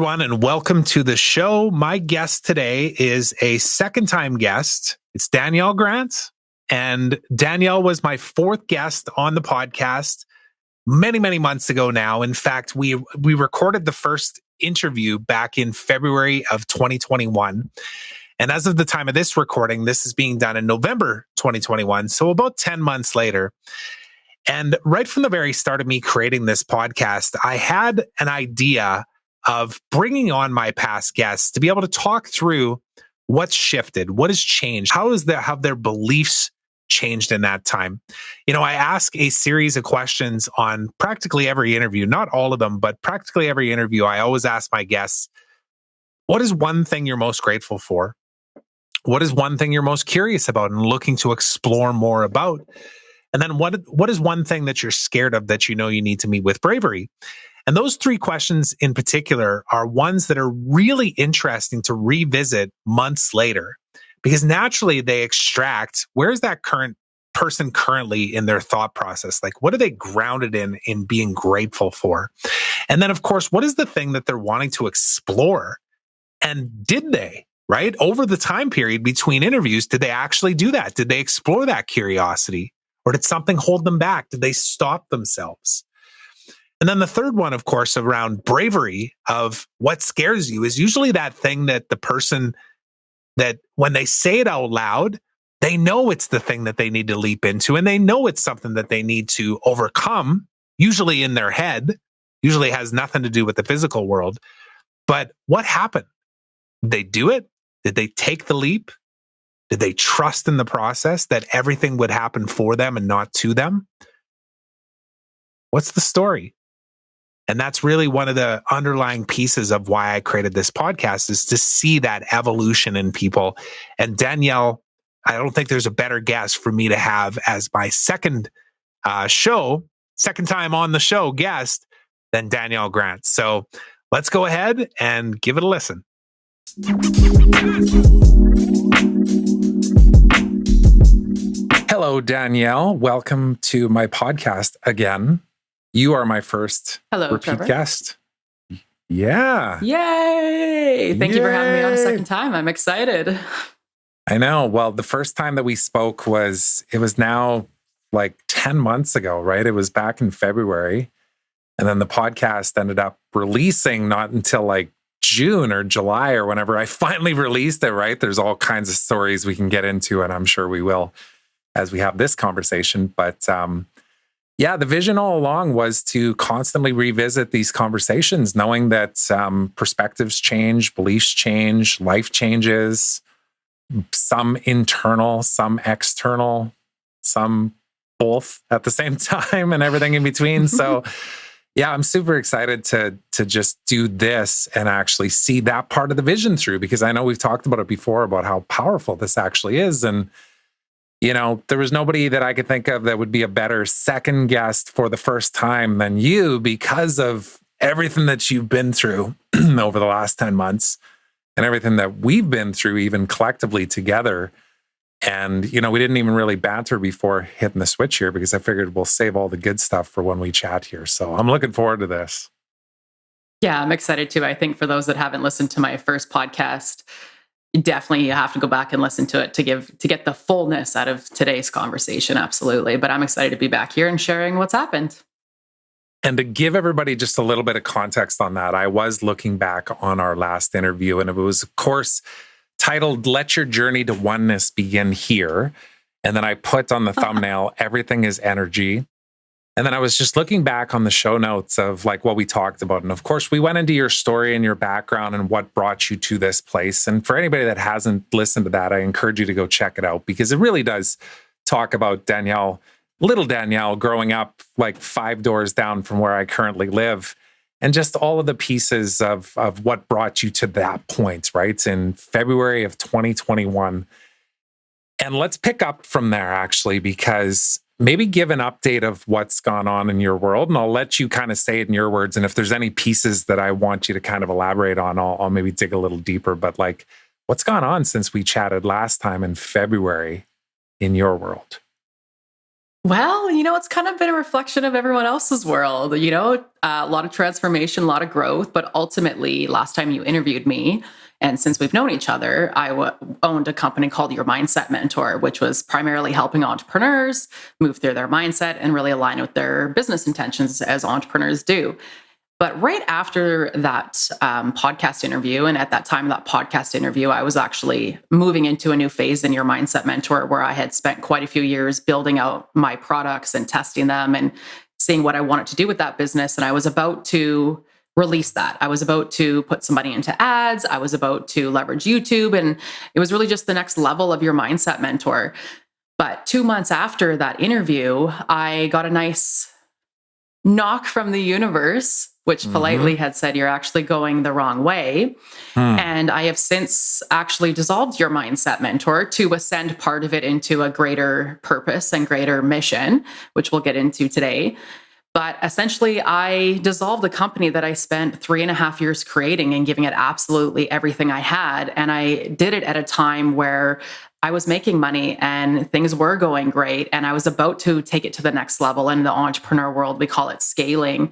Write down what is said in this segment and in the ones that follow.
everyone, and welcome to the show. My guest today is a second-time guest. It's Danielle Grant, and Danielle was my fourth guest on the podcast many, many months ago now. In fact, we recorded the first interview back in February of 2021. And as of the time of this recording, this is being done in November 2021, so about 10 months later. And right from the very start of me creating this podcast, I had an idea of bringing on my past guests to be able to talk through what's shifted, what has changed, have their beliefs changed in that time. You know, I ask a series of questions on practically every interview, not all of them, but practically every interview. I always ask my guests, what is one thing you're most grateful for? What is one thing you're most curious about and looking to explore more about? And then what is one thing that you're scared of that you know you need to meet with bravery? And those three questions in particular are ones that are really interesting to revisit months later, because naturally they extract, where's that current person currently in their thought process? Like, what are they grounded in being grateful for? And then, of course, what is the thing that they're wanting to explore? And did they, right? Over the time period between interviews, did they actually do that? Did they explore that curiosity? Or did something hold them back? Did they stop themselves? And then the third one, of course, around bravery of what scares you is usually that thing that the person that when they say it out loud, they know it's the thing that they need to leap into, and they know it's something that they need to overcome, usually in their head, usually has nothing to do with the physical world. But what happened? Did they do it? Did they take the leap? Did they trust in the process that everything would happen for them and not to them? What's the story? And that's really one of the underlying pieces of why I created this podcast, is to see that evolution in people. And Danielle, I don't think there's a better guest for me to have as my second time on the show guest than Danielle Grant. So let's go ahead and give it a listen. Hello, Danielle. Welcome to my podcast again. You are my first repeat Trevor. guest. Yeah. Yay! Thank you for having me on a second time. I'm excited. I know. Well, the first time that we spoke was now like 10 months ago, right? It was back in February. And then the podcast ended up releasing not until like June or July or whenever I finally released it, right? There's all kinds of stories we can get into, and I'm sure we will as we have this conversation. But yeah, the vision all along was to constantly revisit these conversations, knowing that perspectives change, beliefs change, life changes, some internal, some external, some both at the same time, and everything in between. So yeah, I'm super excited to just do this and actually see that part of the vision through, because I know we've talked about it before about how powerful this actually is. And you know, there was nobody that I could think of that would be a better second guest for the first time than you, because of everything that you've been through over the last 10 months and everything that we've been through, even collectively together. And, you know, we didn't even really banter before hitting the switch here, because I figured we'll save all the good stuff for when we chat here. So I'm looking forward to this. Yeah, I'm excited too. I think for those that haven't listened to my first podcast, you definitely have to go back and listen to it to get the fullness out of today's conversation. Absolutely. But I'm excited to be back here and sharing what's happened. And to give everybody just a little bit of context on that, I was looking back on our last interview, and it was, of course, titled "Let Your Journey to Oneness Begin Here." And then I put on the thumbnail, "Everything is Energy." And then I was just looking back on the show notes of like what we talked about. And of course, we went into your story and your background and what brought you to this place. And for anybody that hasn't listened to that, I encourage you to go check it out, because it really does talk about Danielle, little Danielle, growing up like 5 doors down from where I currently live, and just all of the pieces of what brought you to that point, right? In February of 2021. And let's pick up from there, actually, because maybe give an update of what's gone on in your world, and I'll let you kind of say it in your words. And if there's any pieces that I want you to kind of elaborate on, I'll maybe dig a little deeper. But like, what's gone on since we chatted last time in February in your world? Well, it's kind of been a reflection of everyone else's world, a lot of transformation, a lot of growth. But ultimately, last time you interviewed me, and since we've known each other, owned a company called Your Mindset Mentor, which was primarily helping entrepreneurs move through their mindset and really align with their business intentions as entrepreneurs do. But right after that podcast interview, and at that time of that podcast interview, I was actually moving into a new phase in Your Mindset Mentor where I had spent quite a few years building out my products and testing them and seeing what I wanted to do with that business. And I was about to release that. I was about to put some money into ads. I was about to leverage YouTube. And it was really just the next level of Your Mindset Mentor. But 2 months after that interview, I got a nice knock from the universe, which politely had said, you're actually going the wrong way. And I have since actually dissolved Your Mindset Mentor to ascend part of it into a greater purpose and greater mission, which we'll get into today. But essentially, I dissolved the company that I spent 3.5 years creating and giving it absolutely everything I had. And I did it at a time where I was making money and things were going great. And I was about to take it to the next level. In the entrepreneur world, we call it scaling.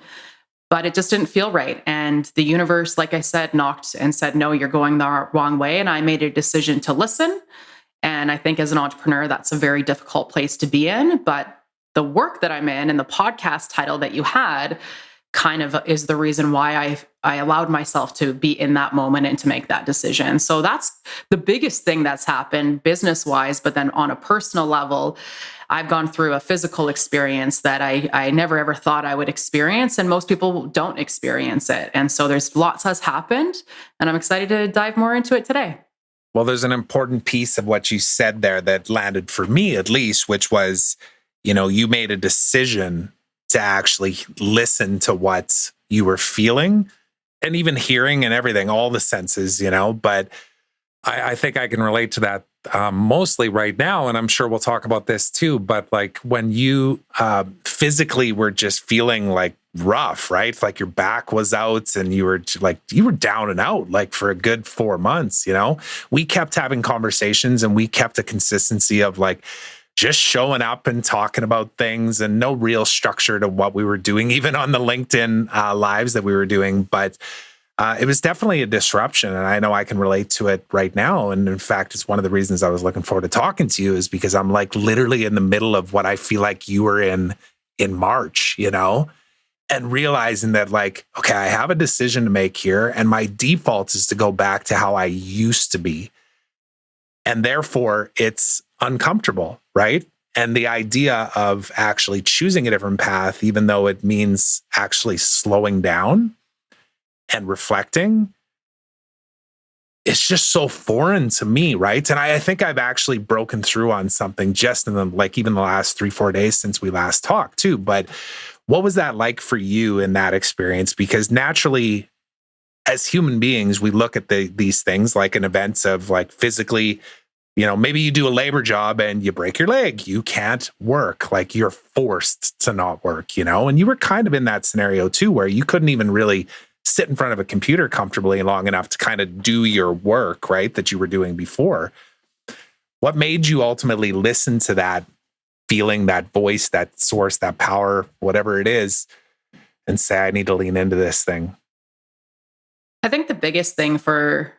But it just didn't feel right. And the universe, like I said, knocked and said, no, you're going the wrong way. And I made a decision to listen. And I think as an entrepreneur, that's a very difficult place to be in. But the work that I'm in and the podcast title that you had kind of is the reason why I allowed myself to be in that moment and to make that decision. So that's the biggest thing that's happened business-wise. But then on a personal level, I've gone through a physical experience that I never ever thought I would experience, and most people don't experience it. And so there's lots has happened, and I'm excited to dive more into it today. Well, there's an important piece of what you said there that landed for me, at least, which was, you made a decision to actually listen to what you were feeling and even hearing and everything, all the senses, but I think I can relate to that mostly right now. And I'm sure we'll talk about this too. But like when you physically were just feeling like rough, right? Like your back was out and you were down and out like for a good 4 months, we kept having conversations and we kept a consistency of like, just showing up and talking about things and no real structure to what we were doing, even on the LinkedIn lives that we were doing. But it was definitely a disruption. And I know I can relate to it right now. And in fact, it's one of the reasons I was looking forward to talking to you is because I'm like literally in the middle of what I feel like you were in March, and realizing that like, okay, I have a decision to make here. And my default is to go back to how I used to be. And therefore it's uncomfortable, right? And the idea of actually choosing a different path, even though it means actually slowing down and reflecting, it's just so foreign to me, right? And I think I've actually broken through on something just in even the last 3-4 days since we last talked too. But what was that like for you in that experience? Because naturally, as human beings, we look at these things like an events of like physically, maybe you do a labor job and you break your leg. You can't work. Like you're forced to not work, and you were kind of in that scenario too, where you couldn't even really sit in front of a computer comfortably long enough to kind of do your work, right? That you were doing before. What made you ultimately listen to that feeling, that voice, that source, that power, whatever it is, and say, I need to lean into this thing? I think the biggest thing for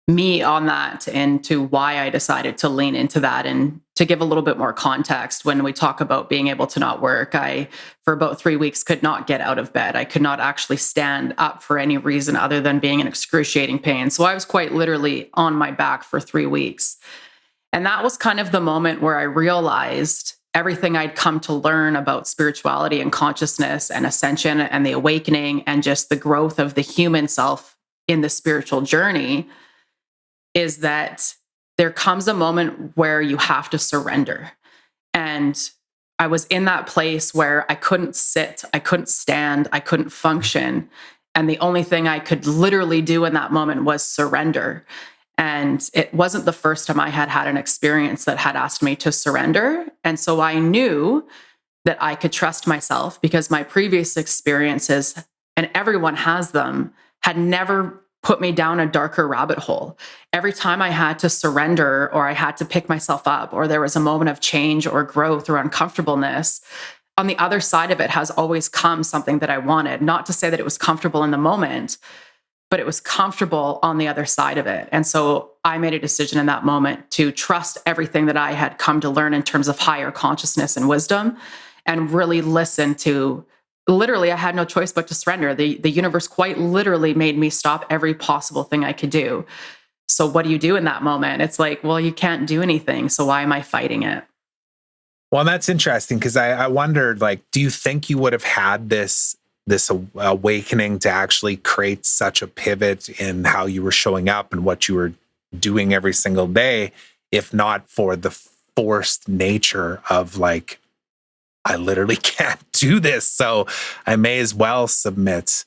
me on that and to why I decided to lean into that and to give a little bit more context when we talk about being able to not work, I, for about 3 weeks, could not get out of bed. I could not actually stand up for any reason other than being in excruciating pain. So I was quite literally on my back for 3 weeks. And that was kind of the moment where I realized everything I'd come to learn about spirituality and consciousness and ascension and the awakening and just the growth of the human self in the spiritual journey is that there comes a moment where you have to surrender. And I was in that place where I couldn't sit, I couldn't stand, I couldn't function. And the only thing I could literally do in that moment was surrender. And it wasn't the first time I had had an experience that had asked me to surrender. And so I knew that I could trust myself because my previous experiences, and everyone has them, had never put me down a darker rabbit hole. Every time I had to surrender or I had to pick myself up or there was a moment of change or growth or uncomfortableness, on the other side of it has always come something that I wanted. Not to say that it was comfortable in the moment, but it was comfortable on the other side of it. And so I made a decision in that moment to trust everything that I had come to learn in terms of higher consciousness and wisdom and really listen to. Literally, I had no choice but to surrender. The universe quite literally made me stop every possible thing I could do. So what do you do in that moment? It's like, well, you can't do anything. So why am I fighting it? Well, that's interesting because I wondered, like, do you think you would have had this awakening to actually create such a pivot in how you were showing up and what you were doing every single day, if not for the forced nature of like, I literally can't do this, so I may as well submit.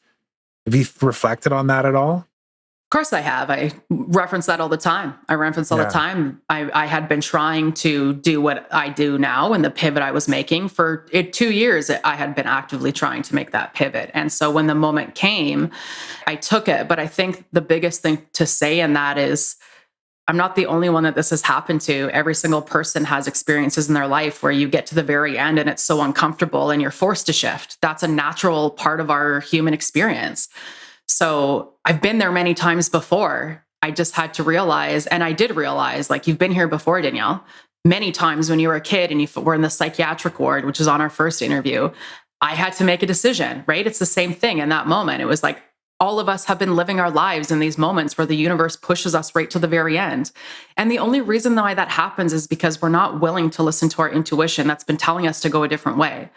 Have you reflected on that at all? Of course I have. I reference that all the time. The time. I had been trying to do what I do now and the pivot I was making for 2 years. I had been actively trying to make that pivot. And so when the moment came, I took it. But I think the biggest thing to say in that is, I'm not the only one that this has happened to. Every single person has experiences in their life where you get to the very end and it's so uncomfortable and you're forced to shift. That's a natural part of our human experience. So I've been there many times before. I just had to realize, and I did realize, like, you've been here before, Danielle, many times when you were a kid and you were in the psychiatric ward, which is on our first interview, I had to make a decision, right? It's the same thing in that moment. It was like, all of us have been living our lives in these moments where the universe pushes us right to the very end. And the only reason why that happens is because we're not willing to listen to our intuition that's been telling us to go a different way.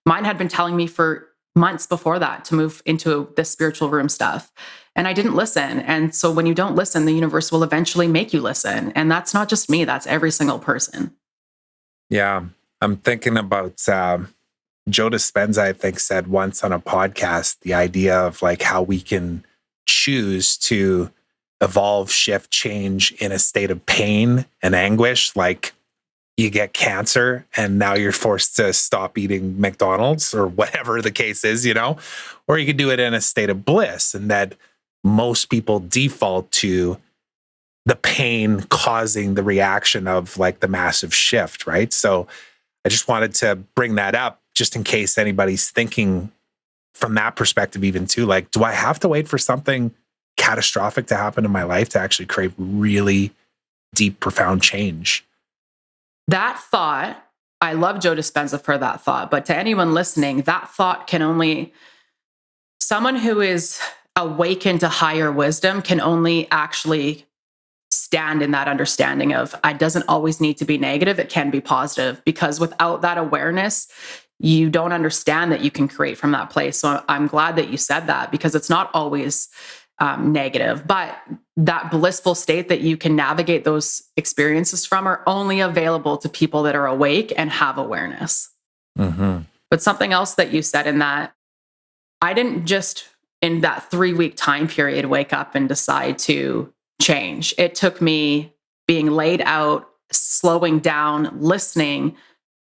Mine had been telling me for months before that to move into the spiritual room stuff. And I didn't listen. And so when you don't listen, the universe will eventually make you listen. And that's not just me, that's every single person. Yeah. I'm thinking about Joe Dispenza, I think, said once on a podcast, the idea of like how we can choose to evolve, shift, change in a state of pain and anguish. Like you get cancer and now you're forced to stop eating McDonald's or whatever the case is, you know, or you could do it in a state of bliss, and that most people default to the pain causing the reaction of like the massive shift, right? So I just wanted to bring that up just in case anybody's thinking from that perspective, even too, like, do I have to wait for something catastrophic to happen in my life to actually create really deep, profound change? That thought, I love Joe Dispenza for that thought, but to anyone listening, that thought can only, someone who is awakened to higher wisdom can only actually stand in that understanding of it doesn't always need to be negative, it can be positive, because without that awareness, you don't understand that you can create from that place. So I'm glad that you said that, because it's not always negative, but that blissful state that you can navigate those experiences from are only available to people that are awake and have awareness. Mm-hmm. But something else that you said in that, I didn't just in that 3-week time period wake up and decide to change. It took me being laid out, slowing down, listening,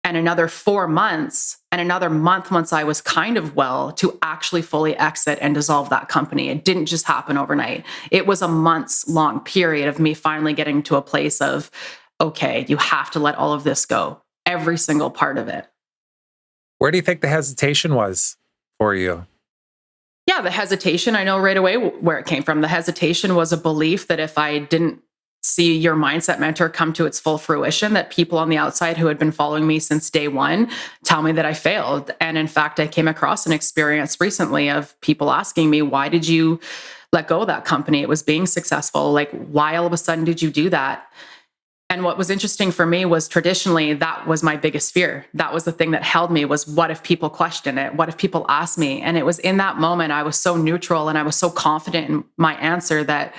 and another 4 months and another month once I was kind of well to actually fully exit and dissolve that company. It didn't just happen overnight. It was a months long period of me finally getting to a place of, okay, you have to let all of this go. Every single part of it. Where do you think the hesitation was for you? Yeah, the hesitation, I know right away where it came from. The hesitation was a belief that if I didn't see your mindset mentor come to its full fruition, that people on the outside who had been following me since day one tell me that I failed. And in fact, I came across an experience recently of people asking me, why did you let go of that company? It was being successful. Like, why all of a sudden did you do that? And what was interesting for me was traditionally, that was my biggest fear. That was the thing that held me, was what if people question it? What if people ask me? And it was in that moment, I was so neutral and I was so confident in my answer that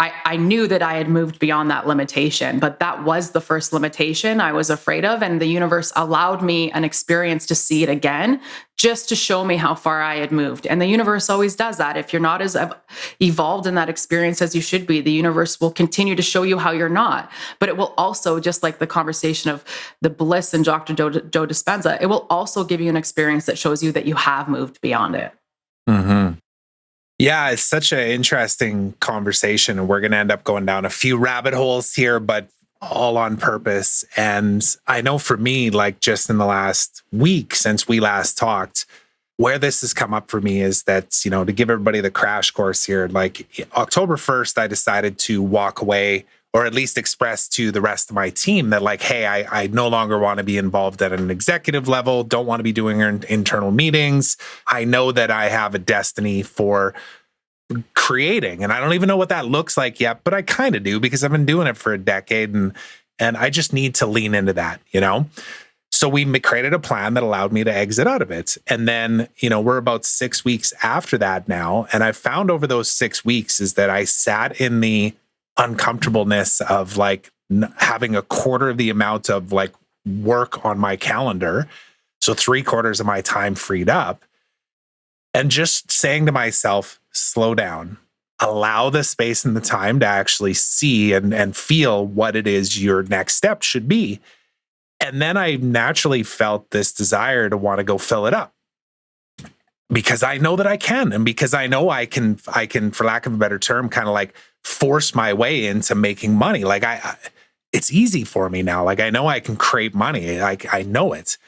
I knew that I had moved beyond that limitation, but that was the first limitation I was afraid of. And the universe allowed me an experience to see it again, just to show me how far I had moved. And the universe always does that. If you're not as evolved in that experience as you should be, the universe will continue to show you how you're not. But it will also, just like the conversation of the bliss and Dr. Joe Dispenza, it will also give you an experience that shows you that you have moved beyond it. Mm-hmm. Yeah, it's such an interesting conversation, and we're going to end up going down a few rabbit holes here, but all on purpose. And I know for me, like just in the last week since we last talked, where this has come up for me is that, to give everybody the crash course here, like October 1st, I decided to walk away, or at least express to the rest of my team that, like, hey, I no longer want to be involved at an executive level, don't want to be doing internal meetings. I know that I have a destiny for creating, and I don't even know what that looks like yet, but I kind of do because I've been doing it for a decade, and I just need to lean into that, So we created a plan that allowed me to exit out of it. And then, we're about 6 weeks after that now. And I found over those 6 weeks is that I sat in the uncomfortableness of like having a quarter of the amount of like work on my calendar. So 3/4 of my time freed up. And just saying to myself, slow down, allow the space and the time to actually see and feel what it is your next step should be. And then I naturally felt this desire to want to go fill it up because I know that I can. And because I know I can, for lack of a better term, kind of like force my way into making money. Like it's easy for me now. Like I know I can create money. Like I know it.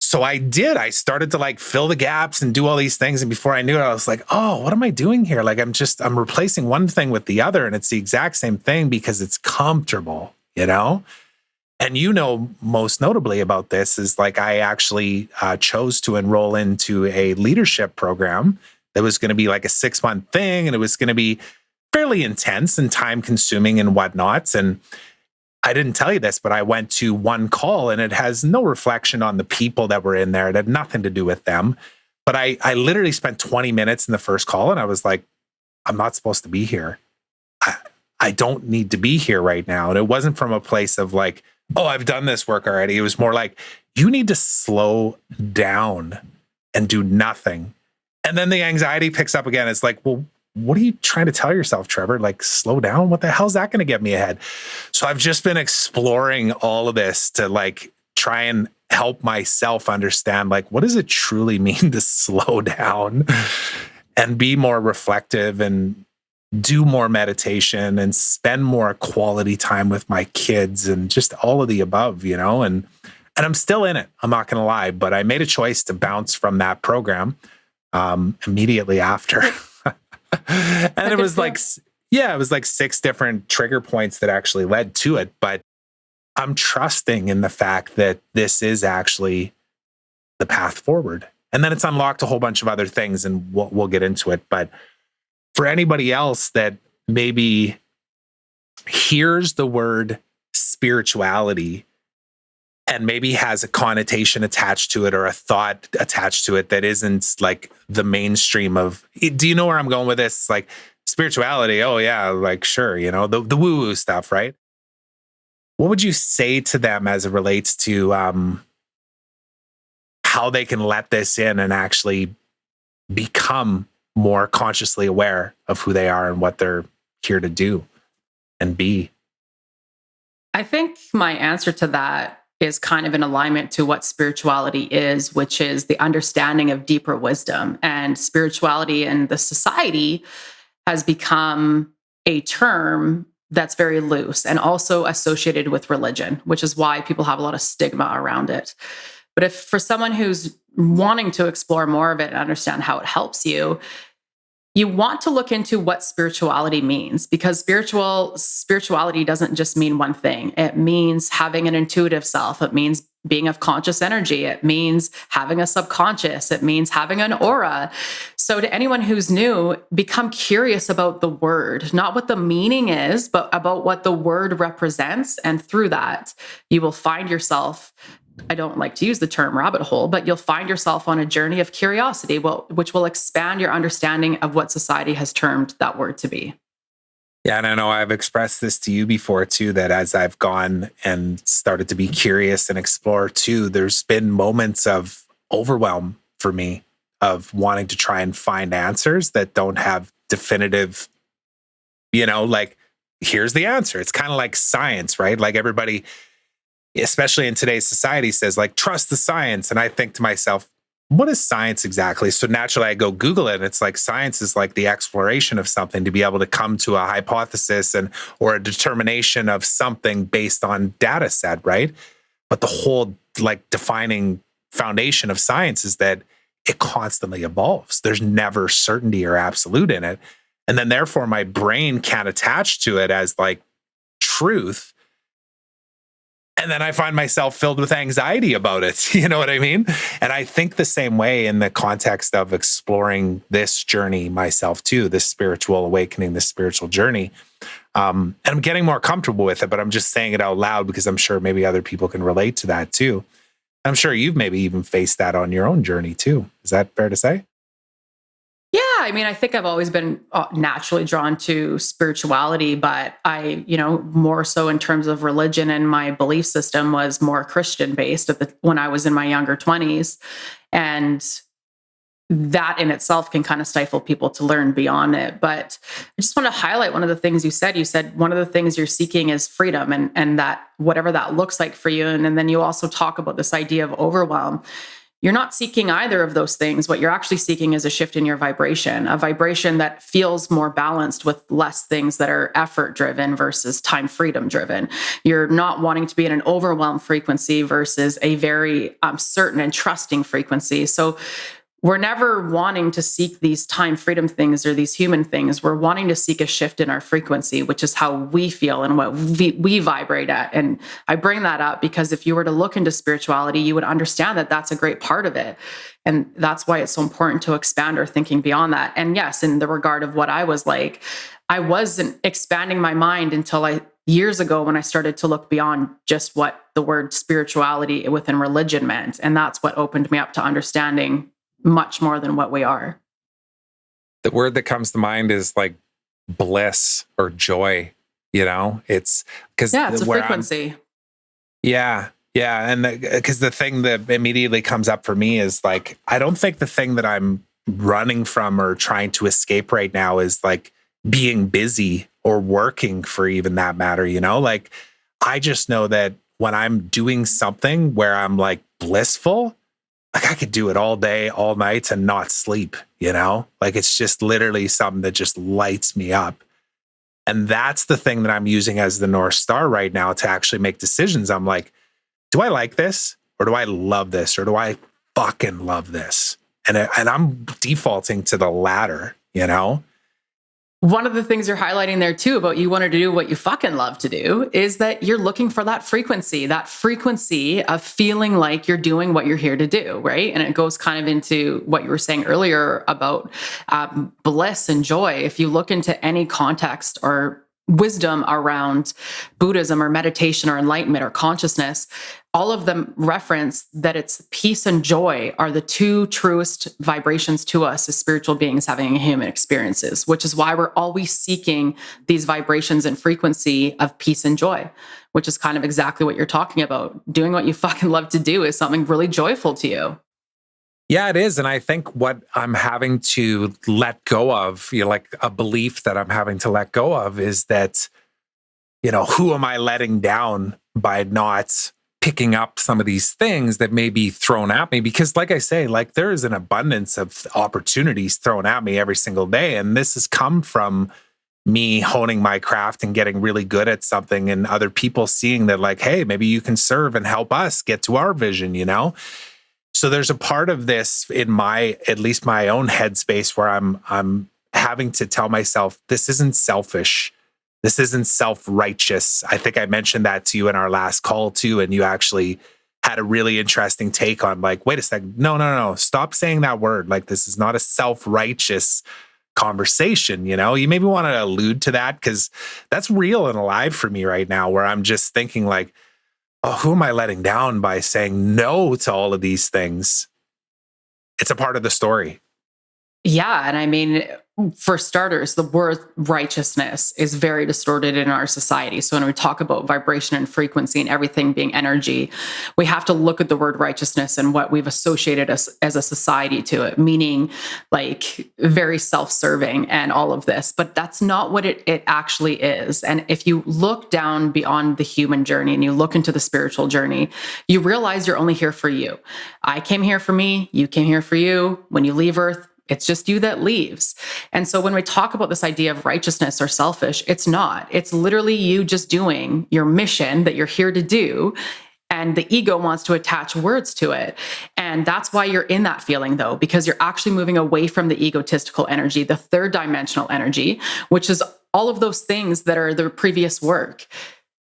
So I started to like fill the gaps and do all these things. And before I knew it, I was like, oh, what am I doing here? Like I'm replacing one thing with the other. And it's the exact same thing because it's comfortable, And most notably about this is like I actually chose to enroll into a leadership program that was going to be like a 6-month thing. And it was going to be fairly intense and time consuming and whatnot. And I didn't tell you this, but I went to one call and it has no reflection on the people that were in there. It had nothing to do with them. But I literally spent 20 minutes in the first call and I was like, I'm not supposed to be here. I don't need to be here right now. And it wasn't from a place of like, oh, I've done this work already. It was more like, you need to slow down and do nothing. And then the anxiety picks up again. It's like, well, what are you trying to tell yourself, Trevor? Like, slow down? What the hell's that going to get me ahead? So I've just been exploring all of this to like try and help myself understand, like, what does it truly mean to slow down and be more reflective and do more meditation and spend more quality time with my kids and just all of the above, and I'm still in it. I'm not going to lie, but I made a choice to bounce from that program immediately after. And it was like, it was like 6 different trigger points that actually led to it. But I'm trusting in the fact that this is actually the path forward. And then it's unlocked a whole bunch of other things and we'll get into it. But for anybody else that maybe hears the word spirituality and maybe has a connotation attached to it or a thought attached to it that isn't like the mainstream of, do you know where I'm going with this? Like spirituality. Oh yeah. Like, sure. The woo-woo stuff, right? What would you say to them as it relates to how they can let this in and actually become more consciously aware of who they are and what they're here to do and be? I think my answer to that is kind of in alignment to what spirituality is, which is the understanding of deeper wisdom. And spirituality in the society has become a term that's very loose and also associated with religion, which is why people have a lot of stigma around it. But if for someone who's wanting to explore more of it and understand how it helps you, you want to look into what spirituality means, because spirituality doesn't just mean one thing. It means having an intuitive self. It means being of conscious energy. It means having a subconscious. It means having an aura. So to anyone who's new, become curious about the word, not what the meaning is, but about what the word represents. And through that, you will find yourself, I don't like to use the term rabbit hole, but you'll find yourself on a journey of curiosity, which will expand your understanding of what society has termed that word to be. Yeah, and I know I've expressed this to you before too, that as I've gone and started to be curious and explore too, there's been moments of overwhelm for me of wanting to try and find answers that don't have definitive, like, here's the answer. It's kind of like science, right? Like everybody, especially in today's society, says like, trust the science. And I think to myself, what is science exactly? So naturally I go Google it, and it's like science is like the exploration of something to be able to come to a hypothesis or a determination of something based on data set, right? But the whole like defining foundation of science is that it constantly evolves. There's never certainty or absolute in it. And then therefore my brain can't attach to it as like truth. And then I find myself filled with anxiety about it. You know what I mean? And I think the same way in the context of exploring this journey myself too, this spiritual awakening, this spiritual journey. And I'm getting more comfortable with it, but I'm just saying it out loud because I'm sure maybe other people can relate to that too. I'm sure you've maybe even faced that on your own journey too. Is that fair to say? Yeah, I mean, I think I've always been naturally drawn to spirituality, but I, more so in terms of religion, and my belief system was more Christian based when I was in my younger 20s. And that in itself can kind of stifle people to learn beyond it. But I just want to highlight one of the things you said. You said one of the things you're seeking is freedom, and that whatever that looks like for you. And then you also talk about this idea of overwhelm. You're not seeking either of those things. What you're actually seeking is a shift in your vibration, a vibration that feels more balanced with less things that are effort driven versus time freedom driven. You're not wanting to be in an overwhelmed frequency versus a very certain and trusting frequency. So we're never wanting to seek these time freedom things or these human things. We're wanting to seek a shift in our frequency, which is how we feel and what we vibrate at. And I bring that up because if you were to look into spirituality, you would understand that that's a great part of it. And that's why it's so important to expand our thinking beyond that. And yes, in the regard of what I was like, I wasn't expanding my mind until years ago when I started to look beyond just what the word spirituality within religion meant. And that's what opened me up to understanding much more than what we are. The word that comes to mind is like bliss or joy, it's because it's a frequency. Yeah. And because the thing that immediately comes up for me is like, I don't think the thing that I'm running from or trying to escape right now is like being busy or working for even that matter, like I just know that when I'm doing something where I'm like blissful, like I could do it all day, all night and not sleep, like it's just literally something that just lights me up. And that's the thing that I'm using as the North Star right now to actually make decisions. I'm like, do I like this or do I love this or do I fucking love this? And I'm defaulting to the latter, One of the things you're highlighting there too about you wanted to do what you fucking love to do is that you're looking for that frequency of feeling like you're doing what you're here to do, right? And it goes kind of into what you were saying earlier about bliss and joy. If you look into any context or wisdom around Buddhism or meditation or enlightenment or consciousness, all of them reference that it's peace and joy are the two truest vibrations to us as spiritual beings having human experiences, which is why we're always seeking these vibrations and frequency of peace and joy, which is kind of exactly what you're talking about. Doing what you fucking love to do is something really joyful to you. Yeah, it is. And I think what I'm having to let go of, like a belief that I'm having to let go of is that, who am I letting down by not picking up some of these things that may be thrown at me? Because like I say, like there is an abundance of opportunities thrown at me every single day. And this has come from me honing my craft and getting really good at something and other people seeing that like, hey, maybe you can serve and help us get to our vision, So there's a part of this in at least my own headspace where I'm having to tell myself, this isn't selfish. This isn't self-righteous. I think I mentioned that to you in our last call too. And you actually had a really interesting take on like, wait a second. No. Stop saying that word. Like, this is not a self-righteous conversation. You maybe want to allude to that because that's real and alive for me right now, where I'm just thinking like, oh, who am I letting down by saying no to all of these things? It's a part of the story. Yeah. And I mean, for starters, the word righteousness is very distorted in our society. So when we talk about vibration and frequency and everything being energy, we have to look at the word righteousness and what we've associated as a society to it, meaning like very self-serving and all of this. But that's not what it actually is. And if you look down beyond the human journey and you look into the spiritual journey, you realize you're only here for you. I came here for me. You came here for you. When you leave Earth, it's just you that leaves. And so when we talk about this idea of righteousness or selfish, it's not. It's literally you just doing your mission that you're here to do. And the ego wants to attach words to it. And that's why you're in that feeling, though, because you're actually moving away from the egotistical energy, the third dimensional energy, which is all of those things that are the previous work.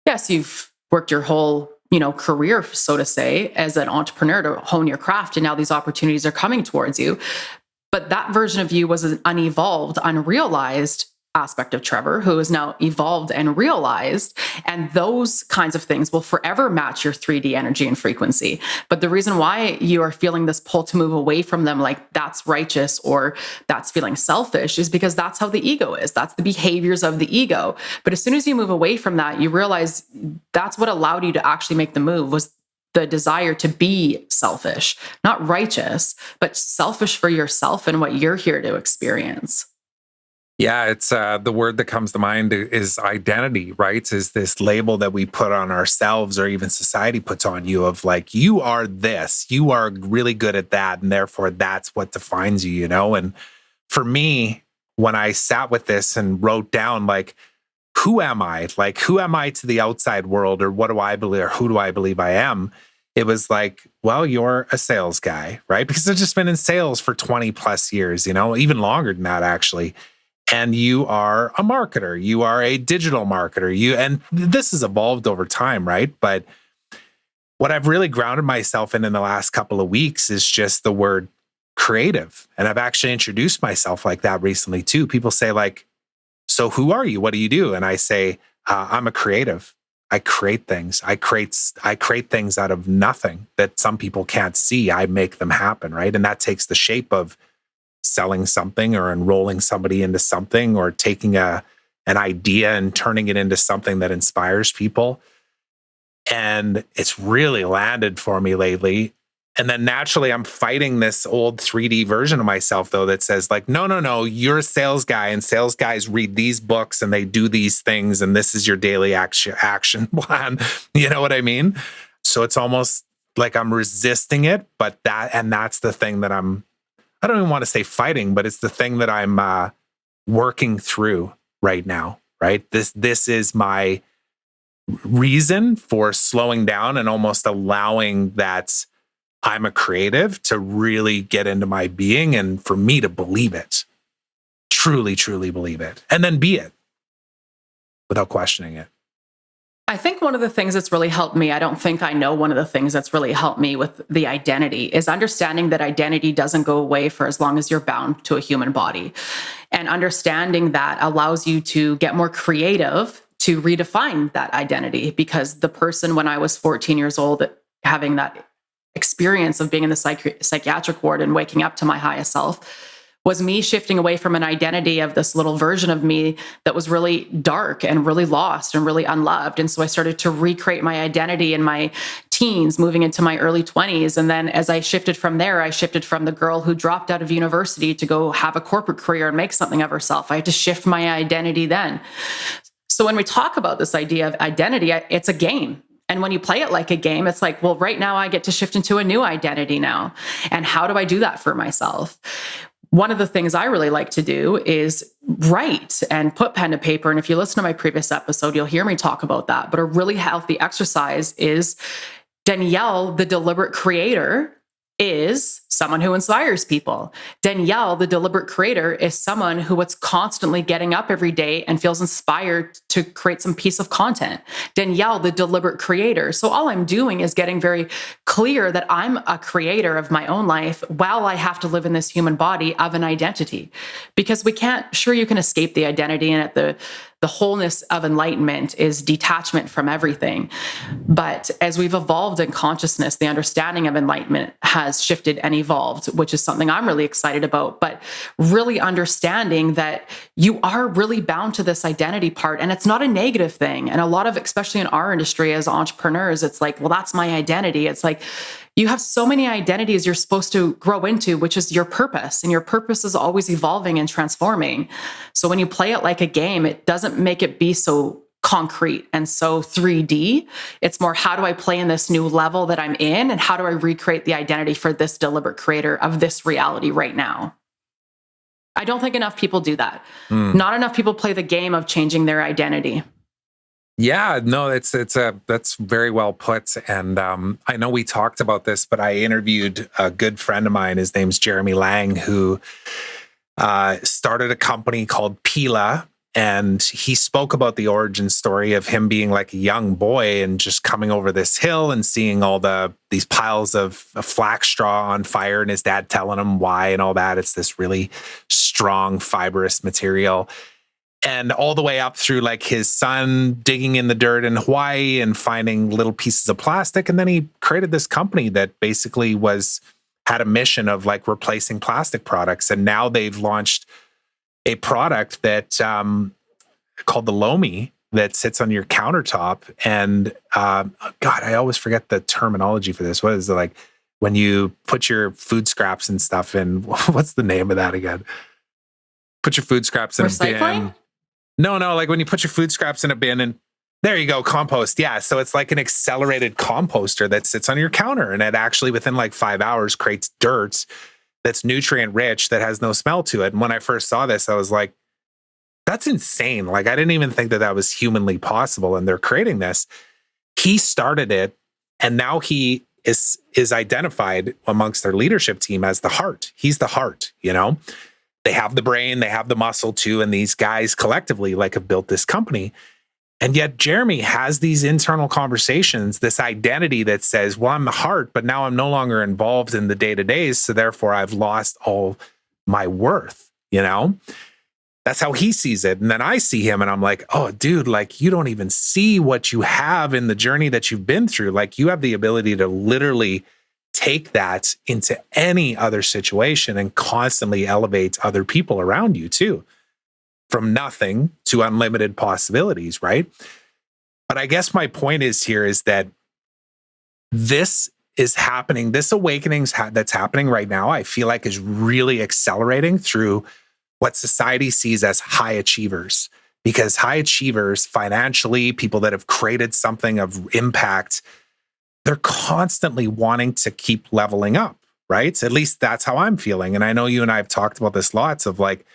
Yes, you've worked your whole career, so to say, as an entrepreneur to hone your craft. And now these opportunities are coming towards you. But that version of you was an unevolved, unrealized aspect of Trevor, who is now evolved and realized. And those kinds of things will forever match your 3D energy and frequency. But the reason why you are feeling this pull to move away from them, like that's righteous or that's feeling selfish, is because that's how the ego is. That's the behaviors of the ego. But as soon as you move away from that, you realize that's what allowed you to actually make the move, was the desire to be selfish, not righteous, but selfish for yourself and what you're here to experience. Yeah, it's the word that comes to mind is identity, right? Is this label that we put on ourselves or even society puts on you of like, you are this, you are really good at that. And therefore that's what defines you, And for me, when I sat with this and wrote down like, who am I? Like, who am I to the outside world, or what do I believe, or who do I believe I am? It was like, well, you're a sales guy, right? Because I've just been in sales for 20 plus years, even longer than that, actually. And you are a marketer. You are a digital marketer. And this has evolved over time, right? But what I've really grounded myself in the last couple of weeks is just the word creative. And I've actually introduced myself like that recently too. People say like, so who are you? What do you do? And I say, I'm a creative. I create things. I create things out of nothing that some people can't see. I make them happen, right? And that takes the shape of selling something or enrolling somebody into something or taking an idea and turning it into something that inspires people. And it's really landed for me lately. And then naturally, I'm fighting this old 3D version of myself, though, that says like, no, you're a sales guy and sales guys read these books and they do these things. And this is your daily action plan. You know what I mean? So it's almost like I'm resisting it, but that's the thing that I don't even want to say fighting, but it's the thing that I'm working through right now, right? This is my reason for slowing down and almost allowing that I'm a creative to really get into my being and for me to believe it, truly, truly believe it, and then be it without questioning it. I think one of the things that's really helped me, I don't think I know one of the things that's really helped me with the identity is understanding that identity doesn't go away for as long as you're bound to a human body. And understanding that allows you to get more creative to redefine that identity, because the person when I was 14 years old having that experience of being in the psychiatric ward and waking up to my highest self was me shifting away from an identity of this little version of me that was really dark and really lost and really unloved. And so I started to recreate my identity in my teens, moving into my early 20s. And then as I shifted from there, I shifted from the girl who dropped out of university to go have a corporate career and make something of herself. I had to shift my identity then. So when we talk about this idea of identity, it's a game. And when you play it like a game, it's like, well, right now I get to shift into a new identity now. And how do I do that for myself? One of the things I really like to do is write and put pen to paper. And if you listen to my previous episode, you'll hear me talk about that. But a really healthy exercise is Danielle, the deliberate creator, is someone who inspires people. Danielle, the deliberate creator, is someone who is constantly getting up every day and feels inspired to create some piece of content. Danielle, the deliberate creator. So all I'm doing is getting very clear that I'm a creator of my own life while I have to live in this human body of an identity. Because you can escape the identity, and at the wholeness of enlightenment is detachment from everything. But as we've evolved in consciousness, the understanding of enlightenment has shifted and evolved, which is something I'm really excited about. But really understanding that you are really bound to this identity part, and it's not a negative thing. And a lot of, especially in our industry as entrepreneurs, it's like, well, that's my identity. It's like, you have so many identities you're supposed to grow into, which is your purpose. And your purpose is always evolving and transforming. So when you play it like a game, it doesn't make it be so concrete and so 3D. It's more, how do I play in this new level that I'm in? And how do I recreate the identity for this deliberate creator of this reality right now? I don't think enough people do that. Not enough people play the game of changing their identity. Yeah, no, that's very well put. And I know we talked about this, but I interviewed a good friend of mine. His name's Jeremy Lang, who started a company called Pila. And he spoke about the origin story of him being like a young boy and just coming over this hill and seeing all these piles of flax straw on fire, and his dad telling him why and all that. It's this really strong, fibrous material. And all the way up through like his son digging in the dirt in Hawaii and finding little pieces of plastic. And then he created this company that basically had a mission of like replacing plastic products. And now they've launched a product that called the Lomi that sits on your countertop. And God, I always forget the terminology for this. What is it, like when you put your food scraps and stuff in? What's the name of that again? Put your food scraps in Recycling? a bin. No, like when you put your food scraps in a bin and there you go, compost. Yeah, so it's like an accelerated composter that sits on your counter, and it actually within like 5 hours creates dirt that's nutrient rich that has no smell to it. And when I first saw this, I was like, that's insane. Like I didn't even think that was humanly possible, and they're creating this. He started it, and now he is identified amongst their leadership team as the heart. He's the heart, you know? They have the brain, they have the muscle too, and these guys collectively like have built this company. And yet Jeremy has these internal conversations, this identity that says, well, I'm the heart, but now I'm no longer involved in the day-to-days, so therefore I've lost all my worth, you know? That's how he sees it. And then I see him and I'm like, oh, dude, like you don't even see what you have in the journey that you've been through. Like you have the ability to literally take that into any other situation and constantly elevate other people around you too, from nothing to unlimited possibilities, right? But I guess my point is that this is happening. This awakening that's happening right now, I feel like is really accelerating through what society sees as high achievers. Because high achievers, financially, people that have created something of impact, they're constantly wanting to keep leveling up, right? At least that's how I'm feeling. And I know you and I have talked about this lots of like,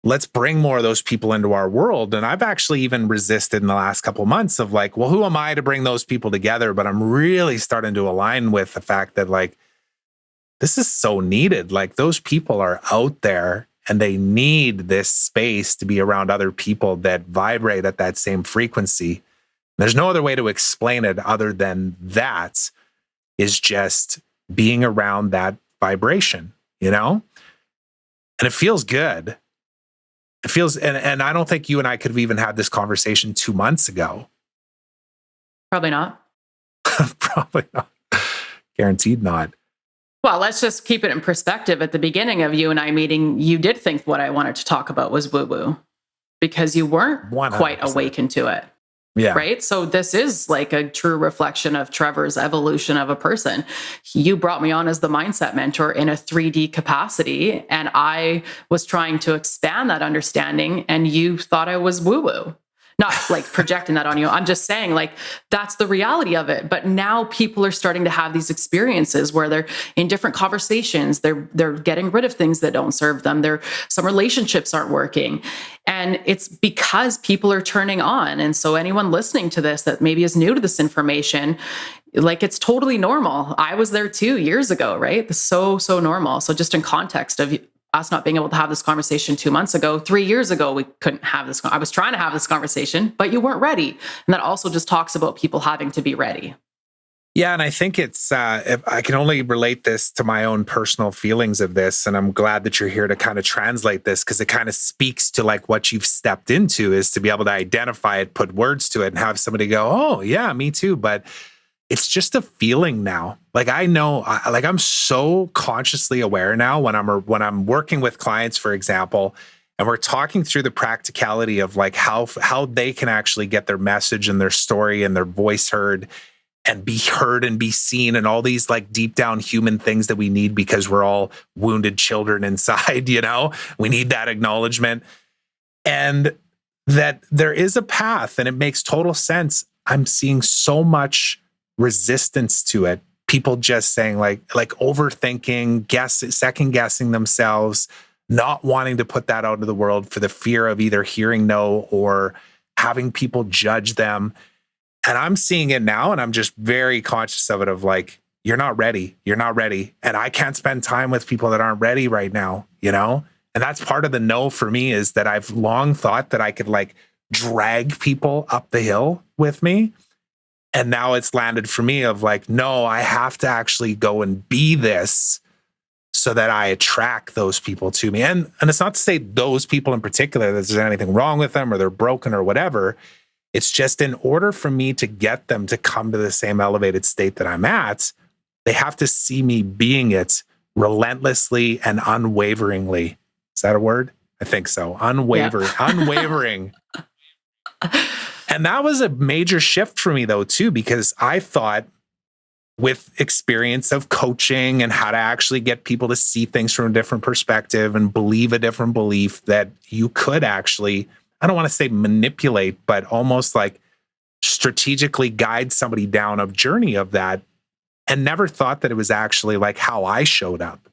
let's bring more of those people into our world. And I've actually even resisted in the last couple of months of like, well, who am I to bring those people together? But I'm really starting to align with the fact that like, this is so needed. Like those people are out there and they need this space to be around other people that vibrate at that same frequency. There's no other way to explain it other than that is just being around that vibration, you know? And it feels good. It feels, and I don't think you and I could have even had this conversation 2 months ago. Probably not. Probably not. Guaranteed not. Well, let's just keep it in perspective. At the beginning of you and I meeting, you did think what I wanted to talk about was woo-woo because you weren't 100%. Quite awakened to it. Yeah. Right. So this is like a true reflection of Trevor's evolution of a person. You brought me on as the mindset mentor in a 3D capacity, and I was trying to expand that understanding, and you thought I was woo-woo. Not like projecting that on you. I'm just saying like, that's the reality of it. But now people are starting to have these experiences where they're in different conversations. They're getting rid of things that don't serve them. Some relationships aren't working. And it's because people are turning on. And so anyone listening to this that maybe is new to this information, like it's totally normal. I was there 2 years ago, right? It's so normal. So just in context of us not being able to have this conversation 2 months ago, 3 years ago, we couldn't have this. I was trying to have this conversation, but you weren't ready. And that also just talks about people having to be ready. Yeah, and I think it's, I can only relate this to my own personal feelings of this. And I'm glad that you're here to kind of translate this, because it kind of speaks to like what you've stepped into, is to be able to identify it, put words to it, and have somebody go, oh, yeah, me too. But it's just a feeling now. Like I know, like I'm so consciously aware now when I'm working with clients, for example, and we're talking through the practicality of like how they can actually get their message and their story and their voice heard and be heard and be seen, and all these like deep down human things that we need, because we're all wounded children inside, we need that acknowledgement, and that there is a path, and it makes total sense. I'm seeing so much resistance to it. People just saying like overthinking, second guessing themselves, not wanting to put that out into the world for the fear of either hearing no or having people judge them. And I'm seeing it now, and I'm just very conscious of it, of like, you're not ready. You're not ready. And I can't spend time with people that aren't ready right now, And that's part of the no for me, is that I've long thought that I could like drag people up the hill with me. And now it's landed for me of like, no, I have to actually go and be this so that I attract those people to me. And it's not to say those people in particular, that there's anything wrong with them or they're broken or whatever. It's just in order for me to get them to come to the same elevated state that I'm at, they have to see me being it relentlessly and unwaveringly. Is that a word? I think so. Unwavering. And that was a major shift for me though, too, because I thought, with experience of coaching and how to actually get people to see things from a different perspective and believe a different belief, that you could actually, I don't want to say manipulate, but almost like strategically guide somebody down a journey of that, and never thought that it was actually like how I showed up.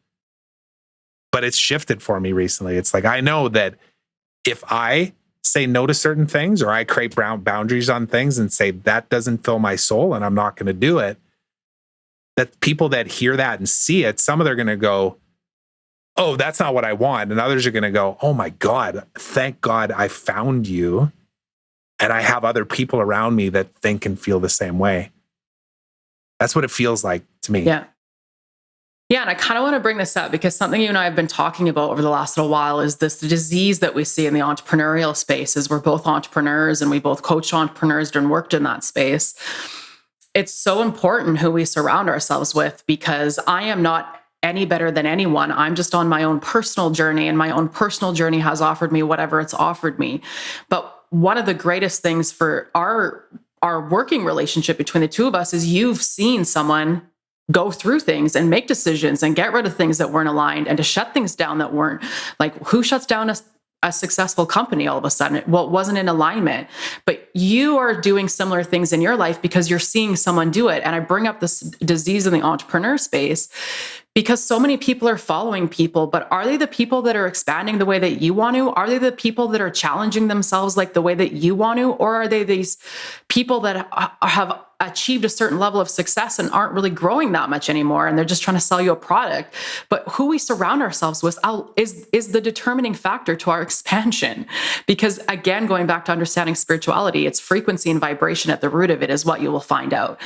But it's shifted for me recently. It's like, I know that if I say no to certain things, or I create boundaries on things and say that doesn't fill my soul and I'm not going to do it, that people that hear that and see it, some of them are going to go, oh, that's not what I want. And others are going to go, oh my God, thank God I found you. And I have other people around me that think and feel the same way. That's what it feels like to me. Yeah. Yeah. And I kind of want to bring this up because something you and I have been talking about over the last little while is this disease that we see in the entrepreneurial space. Is we're both entrepreneurs and we both coach entrepreneurs and worked in that space. It's so important who we surround ourselves with, because I am not any better than anyone. I'm just on my own personal journey, and my own personal journey has offered me whatever it's offered me. But one of the greatest things for our working relationship between the two of us is you've seen someone go through things and make decisions and get rid of things that weren't aligned, and to shut things down that weren't, like, who shuts down a successful company all of a sudden? Well, it wasn't in alignment, but you are doing similar things in your life because you're seeing someone do it. And I bring up this disease in the entrepreneur space because so many people are following people, but are they the people that are expanding the way that you want to? Are they the people that are challenging themselves like the way that you want to? Or are they these people that have achieved a certain level of success and aren't really growing that much anymore, and they're just trying to sell you a product? But who we surround ourselves with is the determining factor to our expansion. Because again, going back to understanding spirituality, it's frequency and vibration at the root of it is what you will find out.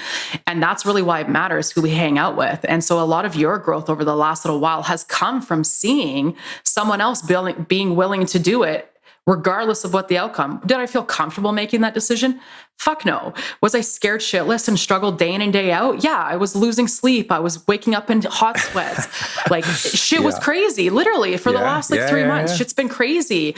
And that's really why it matters who we hang out with. And so a lot of your growth over the last little while has come from seeing someone else being willing to do it, regardless of what the outcome. Did I feel comfortable making that decision? Fuck no. Was I scared shitless and struggled day in and day out? Yeah, I was losing sleep. I was waking up in hot sweats. Like, shit was crazy. Literally, for the last 3 months, shit's been crazy.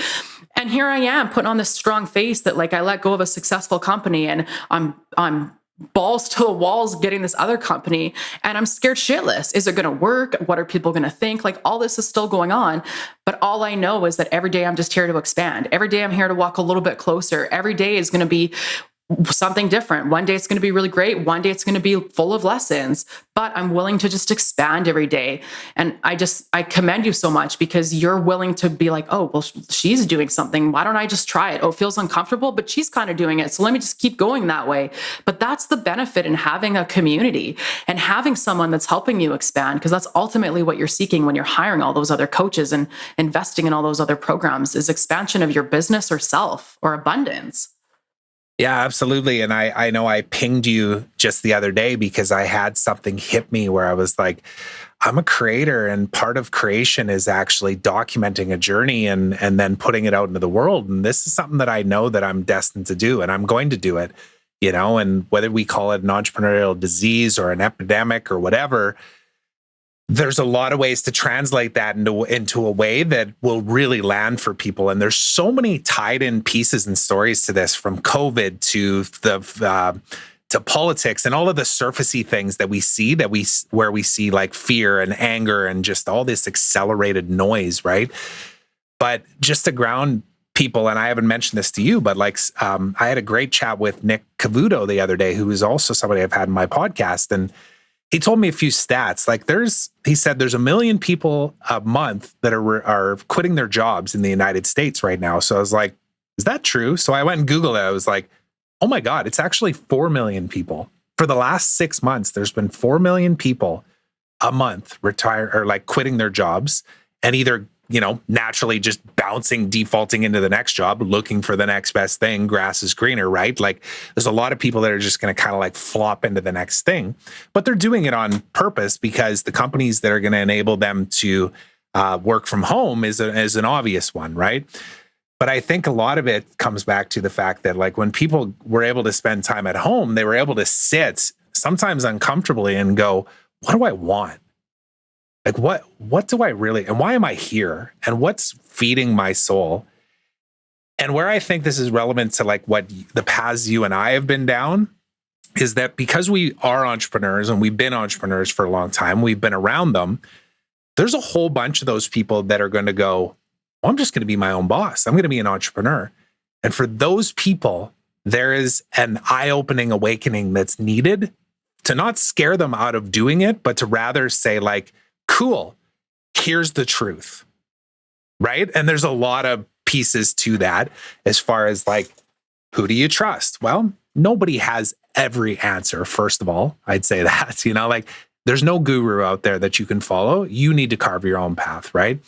And here I am putting on this strong face that, like, I let go of a successful company, and I'm balls to the walls getting this other company, and I'm scared shitless. Is it going to work? What are people going to think? Like, all this is still going on, but all I know is that every day I'm just here to expand. Every day I'm here to walk a little bit closer. Every day is going to be something different. One day it's going to be really great. One day it's going to be full of lessons, but I'm willing to just expand every day. And I commend you so much because you're willing to be like, oh, well, she's doing something. Why don't I just try it? Oh, it feels uncomfortable, but she's kind of doing it. So let me just keep going that way. But that's the benefit in having a community and having someone that's helping you expand, because that's ultimately what you're seeking when you're hiring all those other coaches and investing in all those other programs, is expansion of your business or self or abundance. Yeah, absolutely. And I know I pinged you just the other day because I had something hit me where I was like, I'm a creator, and part of creation is actually documenting a journey and then putting it out into the world. And this is something that I know that I'm destined to do, and I'm going to do it, and whether we call it an entrepreneurial disease or an epidemic or whatever, there's a lot of ways to translate that into a way that will really land for people. And there's so many tied in pieces and stories to this, from COVID to politics and all of the surfacey things that we see, where we see like fear and anger and just all this accelerated noise, right? But just to ground people, and I haven't mentioned this to you, but I had a great chat with Nick Cavuto the other day, who is also somebody I've had in my podcast, and he told me a few stats. He said there's 1 million people a month that are quitting their jobs in the United States right now. So I was like, is that true? So I went and Googled it. I was like, oh my God, it's actually 4 million people. For the last 6 months, there's been 4 million people a month retire or like quitting their jobs and either, naturally just defaulting into the next job, looking for the next best thing. Grass is greener, right? Like there's a lot of people that are just going to kind of like flop into the next thing, but they're doing it on purpose because the companies that are going to enable them to work from home is an obvious one, right? But I think a lot of it comes back to the fact that like when people were able to spend time at home, they were able to sit sometimes uncomfortably and go, what do I want? Like, what do I really, and why am I here? And what's feeding my soul? And where I think this is relevant to like what the paths you and I have been down is that because we are entrepreneurs and we've been entrepreneurs for a long time, we've been around them, there's a whole bunch of those people that are going to go, well, I'm just going to be my own boss. I'm going to be an entrepreneur. And for those people, there is an eye-opening awakening that's needed to not scare them out of doing it, but to rather say like, cool, here's the truth, right? And there's a lot of pieces to that as far as like, who do you trust? Well, nobody has every answer, first of all. I'd say that, like there's no guru out there that you can follow. You need to carve your own path, right?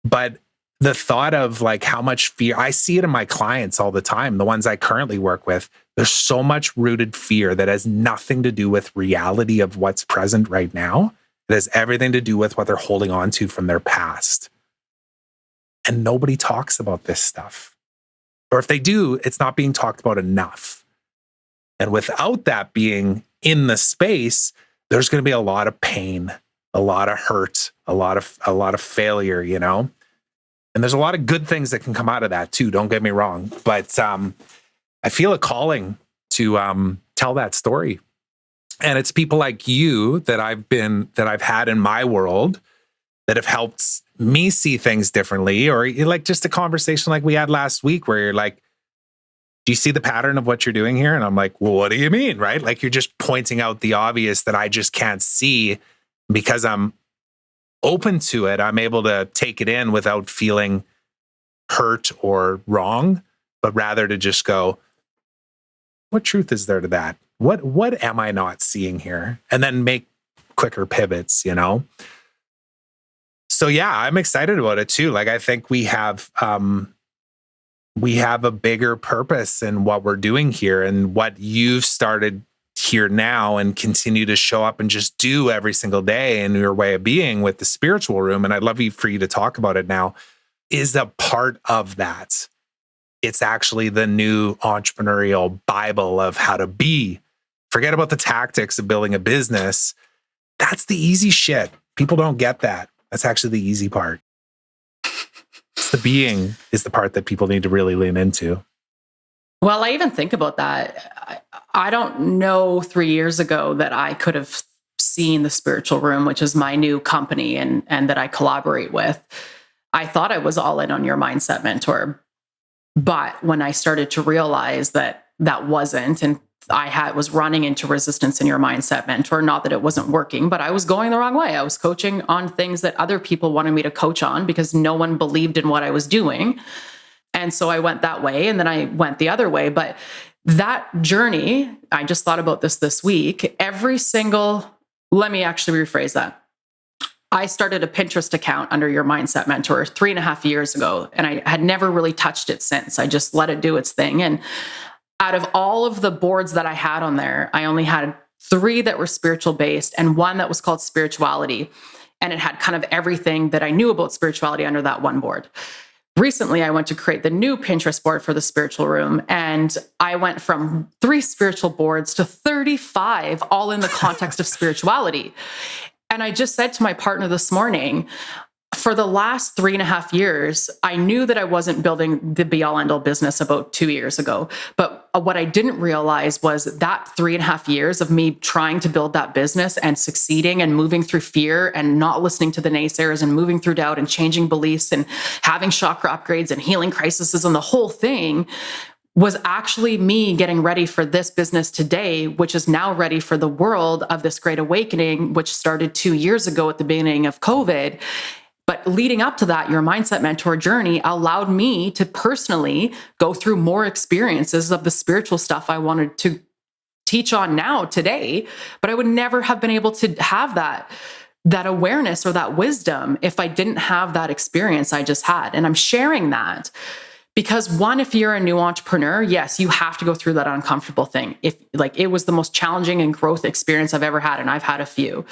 But the thought of like how much fear, I see it in my clients all the time, the ones I currently work with, there's so much rooted fear that has nothing to do with reality of what's present right now. It has everything to do with what they're holding on to from their past. And nobody talks about this stuff. Or if they do, it's not being talked about enough. And without that being in the space, there's going to be a lot of pain, a lot of hurt, a lot of failure, And there's a lot of good things that can come out of that too. Don't get me wrong. But I feel a calling to tell that story. And it's people like you that I've had in my world that have helped me see things differently, or like just a conversation like we had last week where you're like, do you see the pattern of what you're doing here? And I'm like, well, what do you mean? Right? Like you're just pointing out the obvious that I just can't see. Because I'm open to it, I'm able to take it in without feeling hurt or wrong, but rather to just go, what truth is there to that? What am I not seeing here? And then make quicker pivots, So yeah, I'm excited about it too. Like I think we have a bigger purpose in what we're doing here, and what you've started here now and continue to show up and just do every single day in your way of being with the spiritual room. And I'd love for you to talk about it now, is a part of that. It's actually the new entrepreneurial Bible of how to be. Forget about the tactics of building a business. That's the easy shit. People don't get that. That's actually the easy part. It's the being is the part that people need to really lean into. Well, I even think about that. I don't know 3 years ago that I could have seen the Spiritual Room, which is my new company and that I collaborate with. I thought I was all in on Your Mindset Mentor. But when I started to realize that wasn't, and I was running into resistance in Your Mindset Mentor, not that it wasn't working, but I was going the wrong way. I was coaching on things that other people wanted me to coach on because no one believed in what I was doing. And so I went that way, and then I went the other way. But that journey, I just thought about this week, let me actually rephrase that. I started a Pinterest account under Your Mindset Mentor 3.5 years ago, and I had never really touched it since. I just let it do its thing. And out of all of the boards that I had on there, I only had 3 that were spiritual based and 1 that was called spirituality. And it had kind of everything that I knew about spirituality under that one board. Recently, I went to create the new Pinterest board for the spiritual room, and I went from 3 spiritual boards to 35, all in the context of spirituality. And I just said to my partner this morning, for the last 3.5 years, I knew that I wasn't building the be all end all business about 2 years ago. But what I didn't realize was that 3.5 years of me trying to build that business and succeeding and moving through fear and not listening to the naysayers and moving through doubt and changing beliefs and having chakra upgrades and healing crises and the whole thing was actually me getting ready for this business today, which is now ready for the world of this great awakening, which started 2 years ago at the beginning of COVID. But leading up to that, your mindset mentor journey allowed me to personally go through more experiences of the spiritual stuff I wanted to teach on now today. But I would never have been able to have that awareness or that wisdom if I didn't have that experience I just had. And I'm sharing that because, one, if you're a new entrepreneur, yes, you have to go through that uncomfortable thing. If it was the most challenging and growth experience I've ever had, and I've had a few.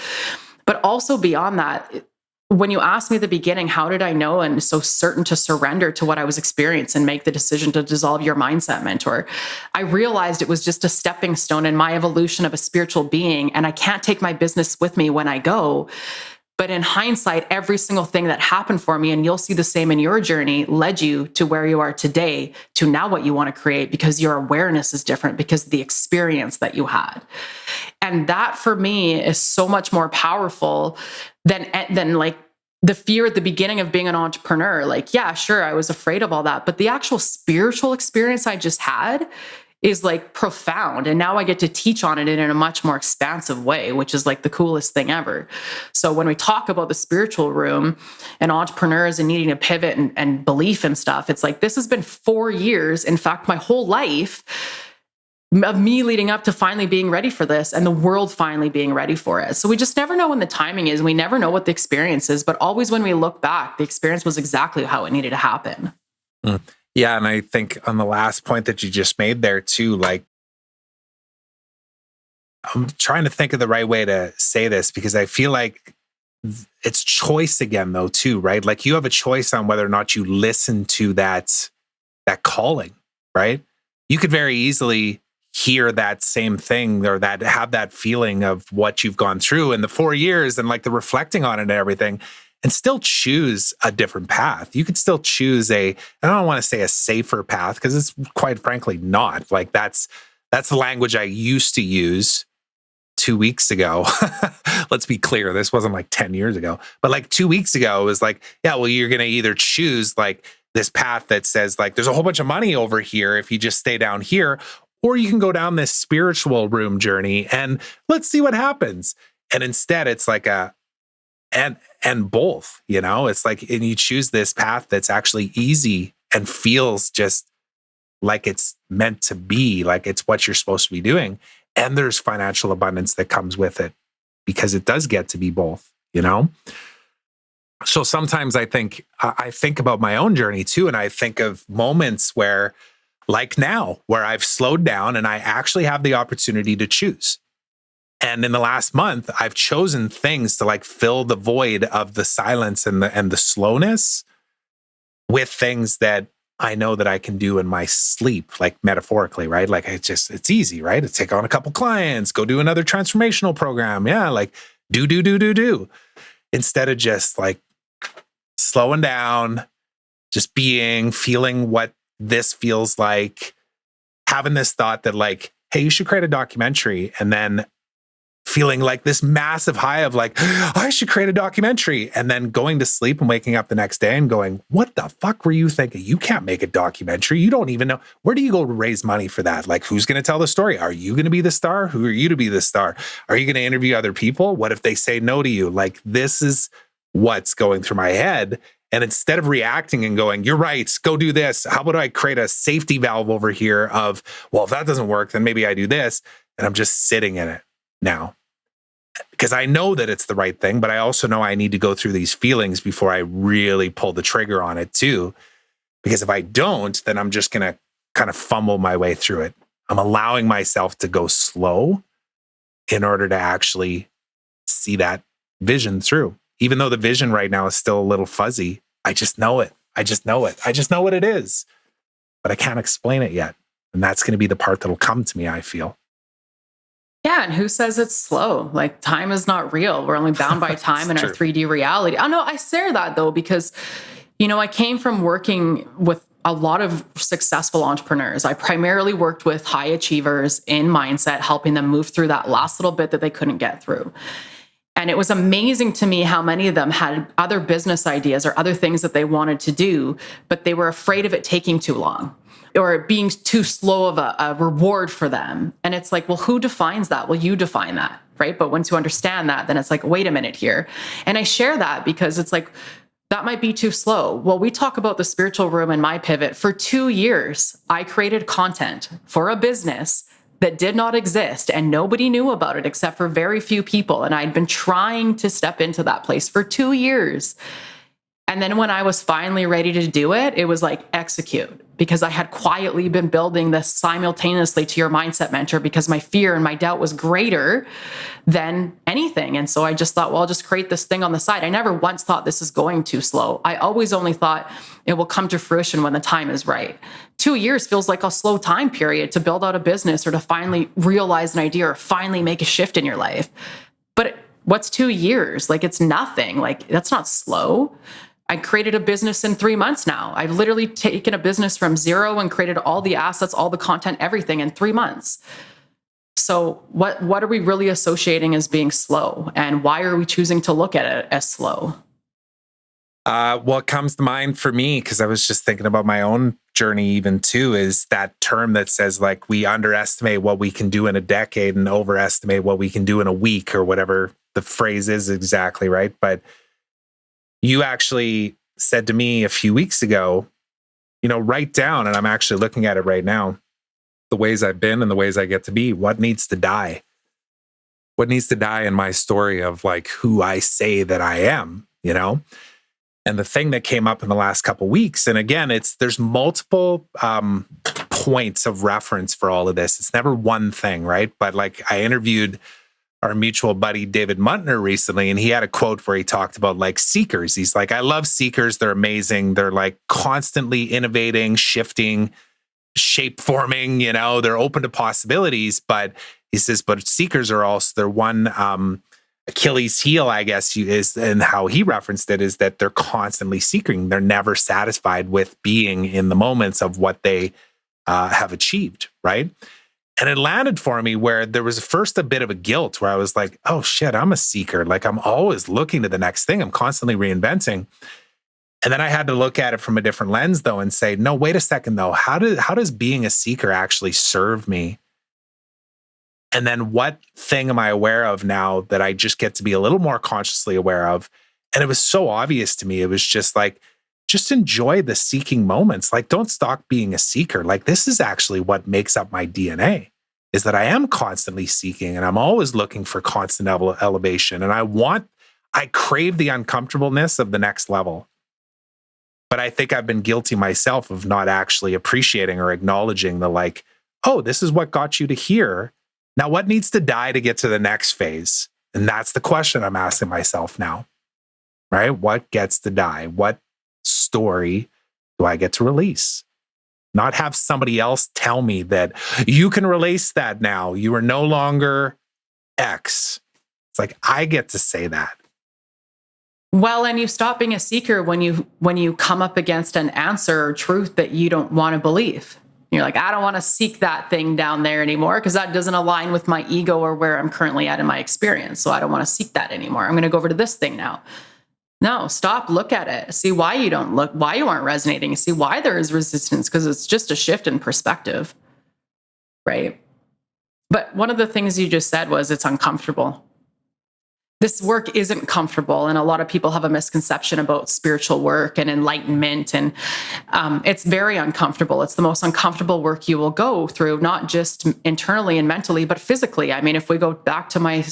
But also beyond that, when you asked me at the beginning, how did I know and so certain to surrender to what I was experiencing and make the decision to dissolve your mindset mentor? I realized it was just a stepping stone in my evolution of a spiritual being, and I can't take my business with me when I go. But in hindsight, every single thing that happened for me, and you'll see the same in your journey, led you to where you are today, to now what you want to create, because your awareness is different because of the experience that you had. And that for me is so much more powerful than like the fear at the beginning of being an entrepreneur. Like, yeah, sure, I was afraid of all that, but the actual spiritual experience I just had is like profound. And now I get to teach on it in a much more expansive way, which is like the coolest thing ever. So when we talk about the spiritual room and entrepreneurs and needing to pivot and belief and stuff, it's like, this has been 4 years. In fact, my whole life of me leading up to finally being ready for this and the world finally being ready for it. So we just never know when the timing is. We never know what the experience is, but always when we look back, the experience was exactly how it needed to happen. Yeah. And I think on the last point that you just made there too, like, I'm trying to think of the right way to say this because I feel like it's choice again though too, right? Like you have a choice on whether or not you listen to that calling, right? You could very easily hear that same thing or that have that feeling of what you've gone through in the 4 years and like the reflecting on it and everything and still choose a different path. You could still choose I don't want to say a safer path because it's quite frankly not. Like that's the language I used to use 2 weeks ago. Let's be clear. This wasn't like 10 years ago, but like 2 weeks ago, it was like, yeah, well, you're going to either choose like this path that says like, there's a whole bunch of money over here if you just stay down here, or you can go down this spiritual room journey and let's see what happens. And instead it's like and both, you know, it's like, and you choose this path that's actually easy and feels just like it's meant to be, like it's what you're supposed to be doing. And there's financial abundance that comes with it because it does get to be both, you know? So sometimes I think about my own journey too. And I think of moments where, like now, where I've slowed down and I actually have the opportunity to choose. And in the last month, I've chosen things to like fill the void of the silence and the slowness with things that I know that I can do in my sleep, like metaphorically, right? Like it's easy, right? To take on a couple clients, go do another transformational program. Yeah, like do. Instead of just like slowing down, just feeling what this feels like, having this thought that like, hey, you should create a documentary, and then feeling like this massive high of like, I should create a documentary, and then going to sleep and waking up the next day and going, what the fuck were you thinking? You can't make a documentary. You don't even know. Where do you go to raise money for that? Like, who's going to tell the story? Are you going to be the star? Who are you to be the star? Are you going to interview other people? What if they say no to you? Like, this is what's going through my head. And instead of reacting and going, you're right, go do this. How about I create a safety valve over here of, well, if that doesn't work, then maybe I do this. And I'm just sitting in it now. Because I know that it's the right thing, but I also know I need to go through these feelings before I really pull the trigger on it too. Because if I don't, then I'm just going to kind of fumble my way through it. I'm allowing myself to go slow in order to actually see that vision through. Even though the vision right now is still a little fuzzy, I just know it. I just know it. I just know what it is, but I can't explain it yet. And that's going to be the part that'll come to me, I feel. Yeah, and who says it's slow? Like, time is not real. We're only bound by time in our 3D reality. I know I say that though, because, I came from working with a lot of successful entrepreneurs. I primarily worked with high achievers in mindset, helping them move through that last little bit that they couldn't get through. And it was amazing to me how many of them had other business ideas or other things that they wanted to do, but they were afraid of it taking too long or it being too slow of a reward for them. And it's like, well, who defines that? Well, you define that, right? But once you understand that, then it's like, wait a minute here. And I share that because it's like, that might be too slow. Well, we talk about the spiritual room in my pivot. For 2 years, I created content for a business that did not exist and nobody knew about it except for very few people. And I'd been trying to step into that place for 2 years. And then when I was finally ready to do it, it was like execute, because I had quietly been building this simultaneously to your mindset mentor because my fear and my doubt was greater than anything. And so I just thought, well, I'll just create this thing on the side. I never once thought this is going too slow. I always only thought it will come to fruition when the time is right. 2 years feels like a slow time period to build out a business or to finally realize an idea or finally make a shift in your life. But what's 2 years? Like, it's nothing. Like, that's not slow. I created a business in 3 months now. I've literally taken a business from zero and created all the assets, all the content, everything in 3 months. So what are we really associating as being slow? And why are we choosing to look at it as slow? What comes to mind for me, because I was just thinking about my own journey even too, is that term that says like we underestimate what we can do in a decade and overestimate what we can do in a week, or whatever the phrase is exactly, right? But you actually said to me a few weeks ago, write down, and I'm actually looking at it right now, the ways I've been and the ways I get to be. What needs to die? What needs to die in my story of like who I say that I am, And the thing that came up in the last couple of weeks, and again, there's multiple points of reference for all of this. It's never one thing, right? But like I interviewed our mutual buddy, David Muntner, recently, and he had a quote where he talked about like seekers. He's like, I love seekers. They're amazing. They're like constantly innovating, shifting, shape forming, they're open to possibilities. But he says, but seekers are also their one Achilles heel, I guess, is, and how he referenced it is that they're constantly seeking. They're never satisfied with being in the moments of what they have achieved, right? And it landed for me where there was first a bit of a guilt where I was like, oh shit, I'm a seeker. Like I'm always looking to the next thing. I'm constantly reinventing. And then I had to look at it from a different lens though and say, no, wait a second though. How does being a seeker actually serve me? And then what thing am I aware of now that I just get to be a little more consciously aware of? And it was so obvious to me. It was just like, just enjoy the seeking moments. Like, don't stop being a seeker. Like, this is actually what makes up my DNA, is that I am constantly seeking and I'm always looking for constant elevation. And I crave the uncomfortableness of the next level. But I think I've been guilty myself of not actually appreciating or acknowledging the like, oh, this is what got you to here. Now, what needs to die to get to the next phase? And that's the question I'm asking myself now, right? What gets to die? What story do I get to release? Not have somebody else tell me that you can release that now. You are no longer X. It's like, I get to say that. Well, and you stop being a seeker when you come up against an answer or truth that you don't want to believe. You're like, I don't want to seek that thing down there anymore because that doesn't align with my ego or where I'm currently at in my experience. So I don't want to seek that anymore. I'm going to go over to this thing now. No, stop, look at it. See why you don't look, why you aren't resonating. See why there is resistance, because it's just a shift in perspective, right? But one of the things you just said was it's uncomfortable. This work isn't comfortable, and a lot of people have a misconception about spiritual work and enlightenment, and it's very uncomfortable. It's the most uncomfortable work you will go through, not just internally and mentally, but physically. I mean, if we go back to my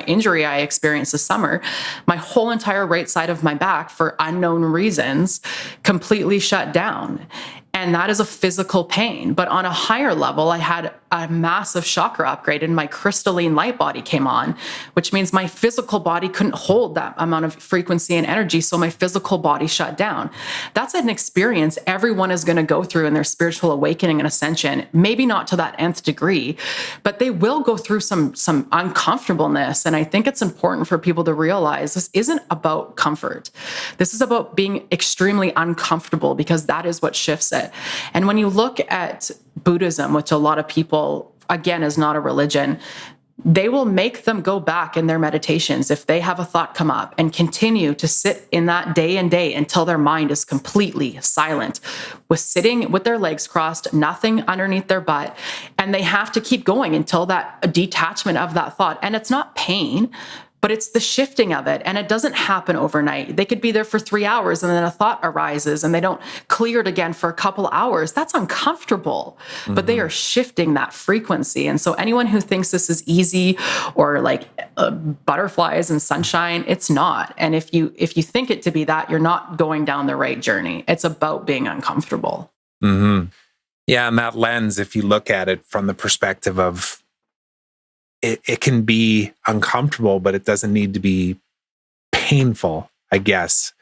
injury I experienced this summer, my whole entire right side of my back, for unknown reasons, completely shut down. And that is a physical pain. But on a higher level, I had a massive chakra upgrade and my crystalline light body came on, which means my physical body couldn't hold that amount of frequency and energy. So my physical body shut down. That's an experience everyone is going to go through in their spiritual awakening and ascension. Maybe not to that nth degree, but they will go through some uncomfortableness. And I think it's important for people to realize this isn't about comfort. This is about being extremely uncomfortable, because that is what shifts it. And when you look at Buddhism, which a lot of people, again, is not a religion, they will make them go back in their meditations if they have a thought come up and continue to sit in that day and day until their mind is completely silent, with sitting with their legs crossed, nothing underneath their butt. And they have to keep going until that detachment of that thought. And it's not pain, but it's the shifting of it. And it doesn't happen overnight. They could be there for 3 hours and then a thought arises and they don't clear it again for a couple hours. That's uncomfortable, but they are shifting that frequency. And so anyone who thinks this is easy or like butterflies and sunshine, it's not. And if you think it to be that, you're not going down the right journey. It's about being uncomfortable. Mm-hmm. Yeah. And that lens, if you look at it from the perspective of, it can be uncomfortable, but it doesn't need to be painful, I guess.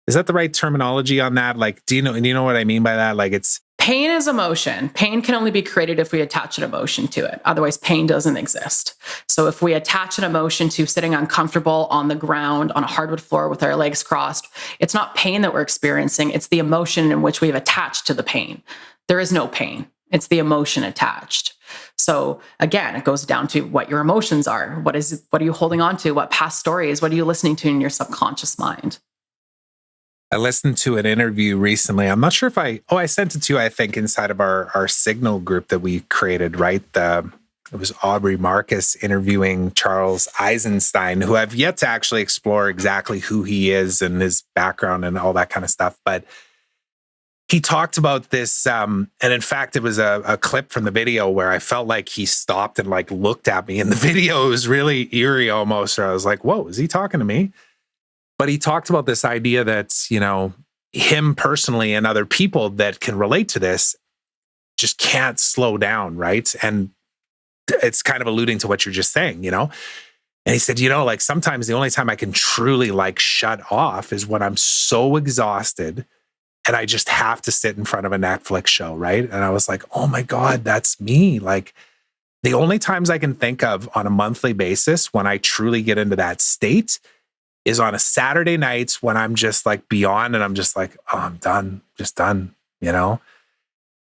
Is that the right terminology on that? Like, do you know what I mean by that? Like, it's pain is emotion. Pain can only be created if we attach an emotion to it. Otherwise, pain doesn't exist. So if we attach an emotion to sitting uncomfortable on the ground on a hardwood floor with our legs crossed, it's not pain that we're experiencing. It's the emotion in which we have attached to the pain. There is no pain. It's the emotion attached. So again, it goes down to what your emotions are. What are you holding on to? What past stories? What are you listening to in your subconscious mind? I listened to an interview recently. I'm not sure if I sent it to you, I think, inside of our Signal group that we created, right? It was Aubrey Marcus interviewing Charles Eisenstein, who I've yet to actually explore exactly who he is and his background and all that kind of stuff. But he talked about this, and in fact, it was a clip from the video where I felt like he stopped and like looked at me in the video. It was really eerie almost. Or I was like, whoa, is he talking to me? But he talked about this idea that, him personally and other people that can relate to this just can't slow down, right? And it's kind of alluding to what you're just saying, And he said, like sometimes the only time I can truly like shut off is when I'm so exhausted and I just have to sit in front of a Netflix show, right? And I was like, oh my God, that's me. Like the only times I can think of on a monthly basis when I truly get into that state is on a Saturday nights when I'm just like beyond and I'm just like, oh, I'm done, just done, And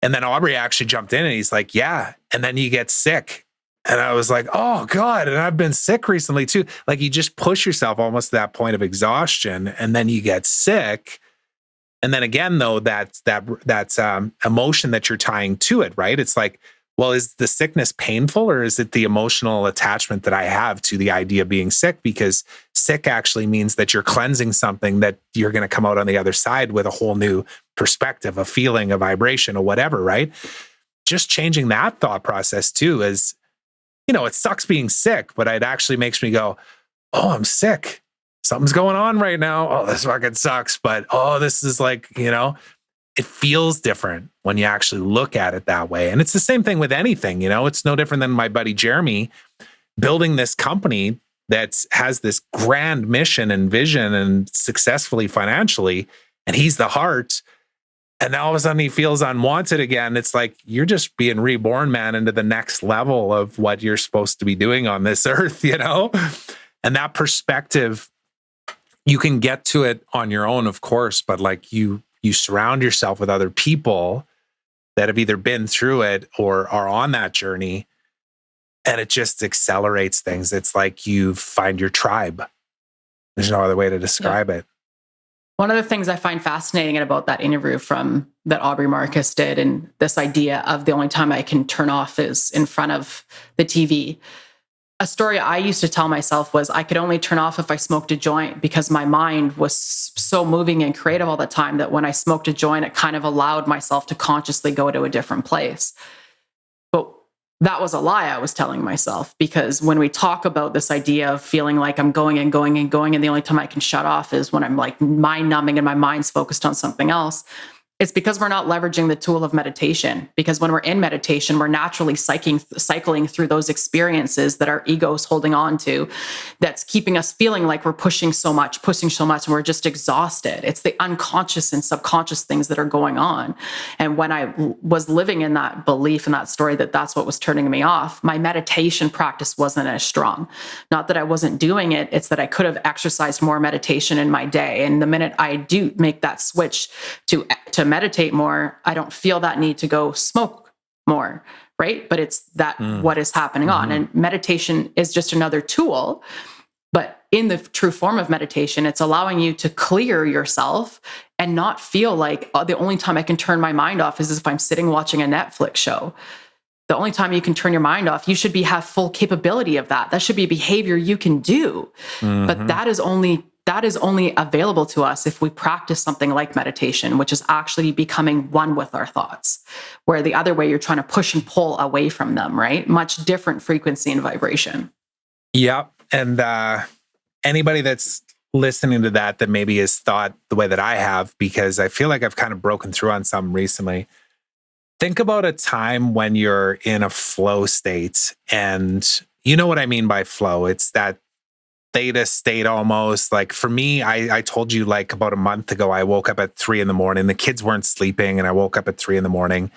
then Aubrey actually jumped in and he's like, yeah. And then you get sick. And I was like, oh God. And I've been sick recently too. Like you just push yourself almost to that point of exhaustion and then you get sick. And then again, though, that's emotion that you're tying to it, right? It's like, well, is the sickness painful or is it the emotional attachment that I have to the idea of being sick? Because sick actually means that you're cleansing something that you're going to come out on the other side with a whole new perspective, a feeling, a vibration, or whatever, right? Just changing that thought process too is, it sucks being sick, but it actually makes me go, oh, I'm sick. Something's going on right now. Oh, this fucking sucks. But, this is like, it feels different when you actually look at it that way. And it's the same thing with anything, it's no different than my buddy Jeremy building this company that has this grand mission and vision and successfully financially. And he's the heart. And now all of a sudden he feels unwanted again. It's like, you're just being reborn, man, into the next level of what you're supposed to be doing on this earth, And that perspective, you can get to it on your own, of course, but like you surround yourself with other people that have either been through it or are on that journey, and it just accelerates things. It's like you find your tribe. There's no other way to describe it. One of the things I find fascinating about that interview that Aubrey Marcus did, and this idea of the only time I can turn off is in front of the TV. A story I used to tell myself was I could only turn off if I smoked a joint because my mind was so moving and creative all the time that when I smoked a joint, it kind of allowed myself to consciously go to a different place. But that was a lie I was telling myself, because when we talk about this idea of feeling like I'm going and going and going, and the only time I can shut off is when I'm like mind numbing and my mind's focused on something else, It's because we're not leveraging the tool of meditation. Because when we're in meditation, we're naturally cycling through those experiences that our ego is holding on to, that's keeping us feeling like we're pushing so much, and we're just exhausted. It's the unconscious and subconscious things that are going on. And when I was living in that belief and that story that that's what was turning me off, my meditation practice wasn't as strong. Not that I wasn't doing it, it's that I could have exercised more meditation in my day. And the minute I do make that switch to meditate more, I don't feel that need to go smoke more, right? But it's that what is happening on. And meditation is just another tool. But in the true form of meditation, it's allowing you to clear yourself and not feel like, oh, the only time I can turn my mind off is if I'm sitting watching a Netflix show. The only time you can turn your mind off, you should have full capability of that. That should be a behavior you can do. But that is only available to us if we practice something like meditation, which is actually becoming one with our thoughts, where the other way you're trying to push and pull away from them, right? Much different frequency and vibration. Yeah. And anybody that's listening to that maybe has thought the way that I have, because I feel like I've kind of broken through on something recently. Think about a time when you're in a flow state, and you know what I mean by flow. It's that theta state almost. Like for me, I told you like about a month ago, I woke up at 3 a.m. The kids weren't sleeping and I woke up at 3 a.m.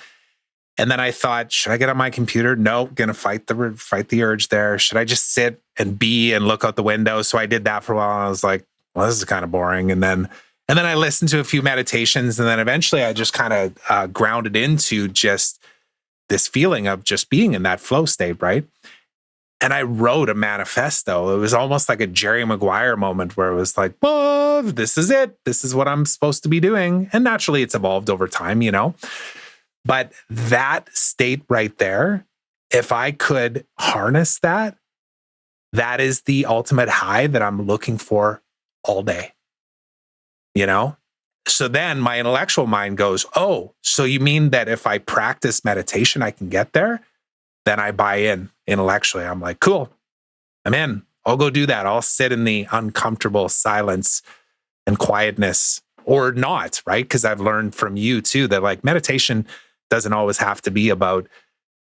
And then I thought, should I get on my computer? No, gonna fight the urge there. Should I just sit and be and look out the window? So I did that for a while. And I was like, well, this is kind of boring. And then I listened to a few meditations, and then eventually I just kind of grounded into just this feeling of just being in that flow state, right? And I wrote a manifesto. It was almost like a Jerry Maguire moment where it was like, well, this is it. This is what I'm supposed to be doing. And naturally, it's evolved over time, you know? But that state right there, if I could harness that, that is the ultimate high that I'm looking for all day, you know? So then my intellectual mind goes, oh, so you mean that if I practice meditation, I can get there? Then I buy in intellectually. I'm like, cool, I'm in. I'll go do that. I'll sit in the uncomfortable silence and quietness, or not, right? Because I've learned from you too that like meditation doesn't always have to be about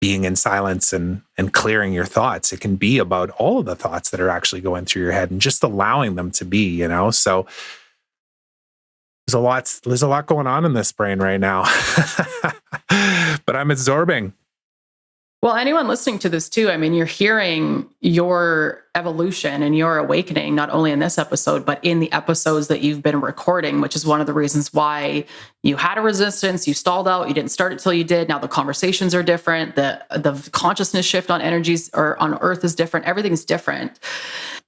being in silence and clearing your thoughts. It can be about all of the thoughts that are actually going through your head and just allowing them to be, you know? So there's a lot going on in this brain right now, but I'm absorbing. Well, anyone listening to this too, I mean, you're hearing your evolution and your awakening, not only in this episode, but in the episodes that you've been recording, which is one of the reasons why you had a resistance, you stalled out, you didn't start it till you did. Now the conversations are different. The consciousness shift on energies or on earth is different. Everything's different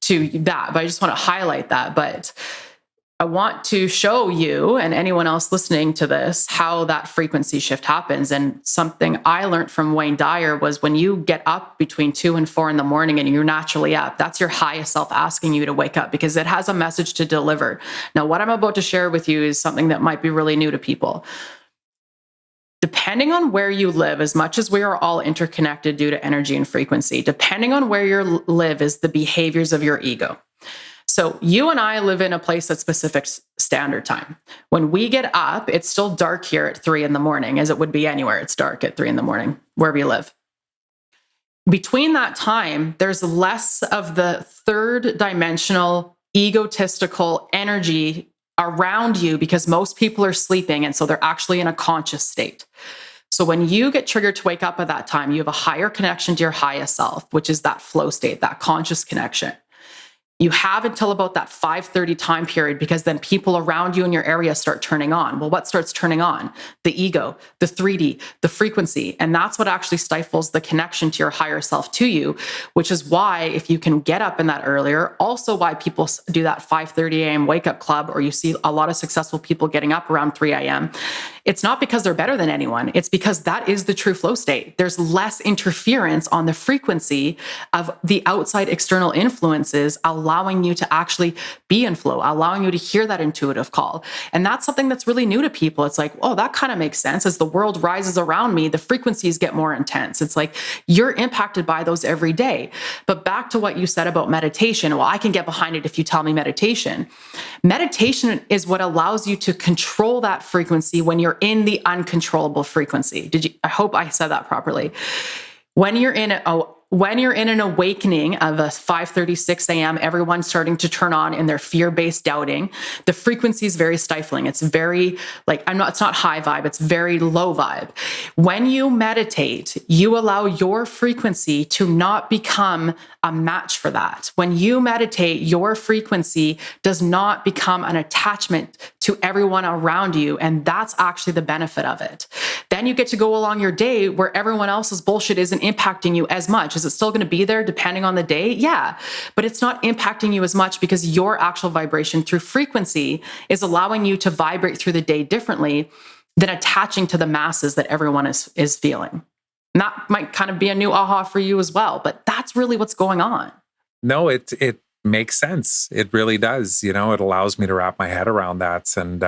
to that. But I just want to highlight that. But I want to show you and anyone else listening to this how that frequency shift happens. And something I learned from Wayne Dyer was when you get up between 2 and 4 in the morning and you're naturally up, that's your highest self asking you to wake up because it has a message to deliver. Now, what I'm about to share with you is something that might be really new to people. Depending on where you live, as much as we are all interconnected due to energy and frequency, depending on where you live is the behaviors of your ego. So you and I live in a place that's Pacific Standard Time. When we get up, it's still dark here at 3 a.m, as it would be anywhere. It's dark at 3 a.m, wherever you live. Between that time, there's less of the third dimensional, egotistical energy around you because most people are sleeping. And so they're actually in a conscious state. So when you get triggered to wake up at that time, you have a higher connection to your highest self, which is that flow state, that conscious connection. You have until about that 5:30 time period because then people around you in your area start turning on. Well, what starts turning on? The ego, the 3D, the frequency. And that's what actually stifles the connection to your higher self to you, which is why if you can get up in that earlier, also why people do that 5:30 a.m. wake up club, or you see a lot of successful people getting up around 3 a.m. It's not because they're better than anyone. It's because that is the true flow state. There's less interference on the frequency of the outside external influences, allowing allowing you to actually be in flow, allowing you to hear that intuitive call. And that's something that's really new to people. It's like, oh, that kind of makes sense. As the world rises around me, the frequencies get more intense. It's like you're impacted by those every day. But back to what you said about meditation, well, I can get behind it if you tell me meditation. Meditation is what allows you to control that frequency when you're in the uncontrollable frequency. I hope I said that properly. When you're in an awakening of a 5:36 a.m., everyone's starting to turn on in their fear-based doubting, the frequency is very stifling. It's very it's not high vibe, it's very low vibe. When you meditate, you allow your frequency to not become a match for that. When you meditate, your frequency does not become an attachment to everyone around you. And that's actually the benefit of it. Then you get to go along your day where everyone else's bullshit isn't impacting you as much. Is it still going to be there depending on the day? Yeah, but it's not impacting you as much because your actual vibration through frequency is allowing you to vibrate through the day differently than attaching to the masses that everyone is feeling. And that might kind of be a new aha for you as well, but that's really what's going on. No, it makes sense. It really does. It allows me to wrap my head around that. And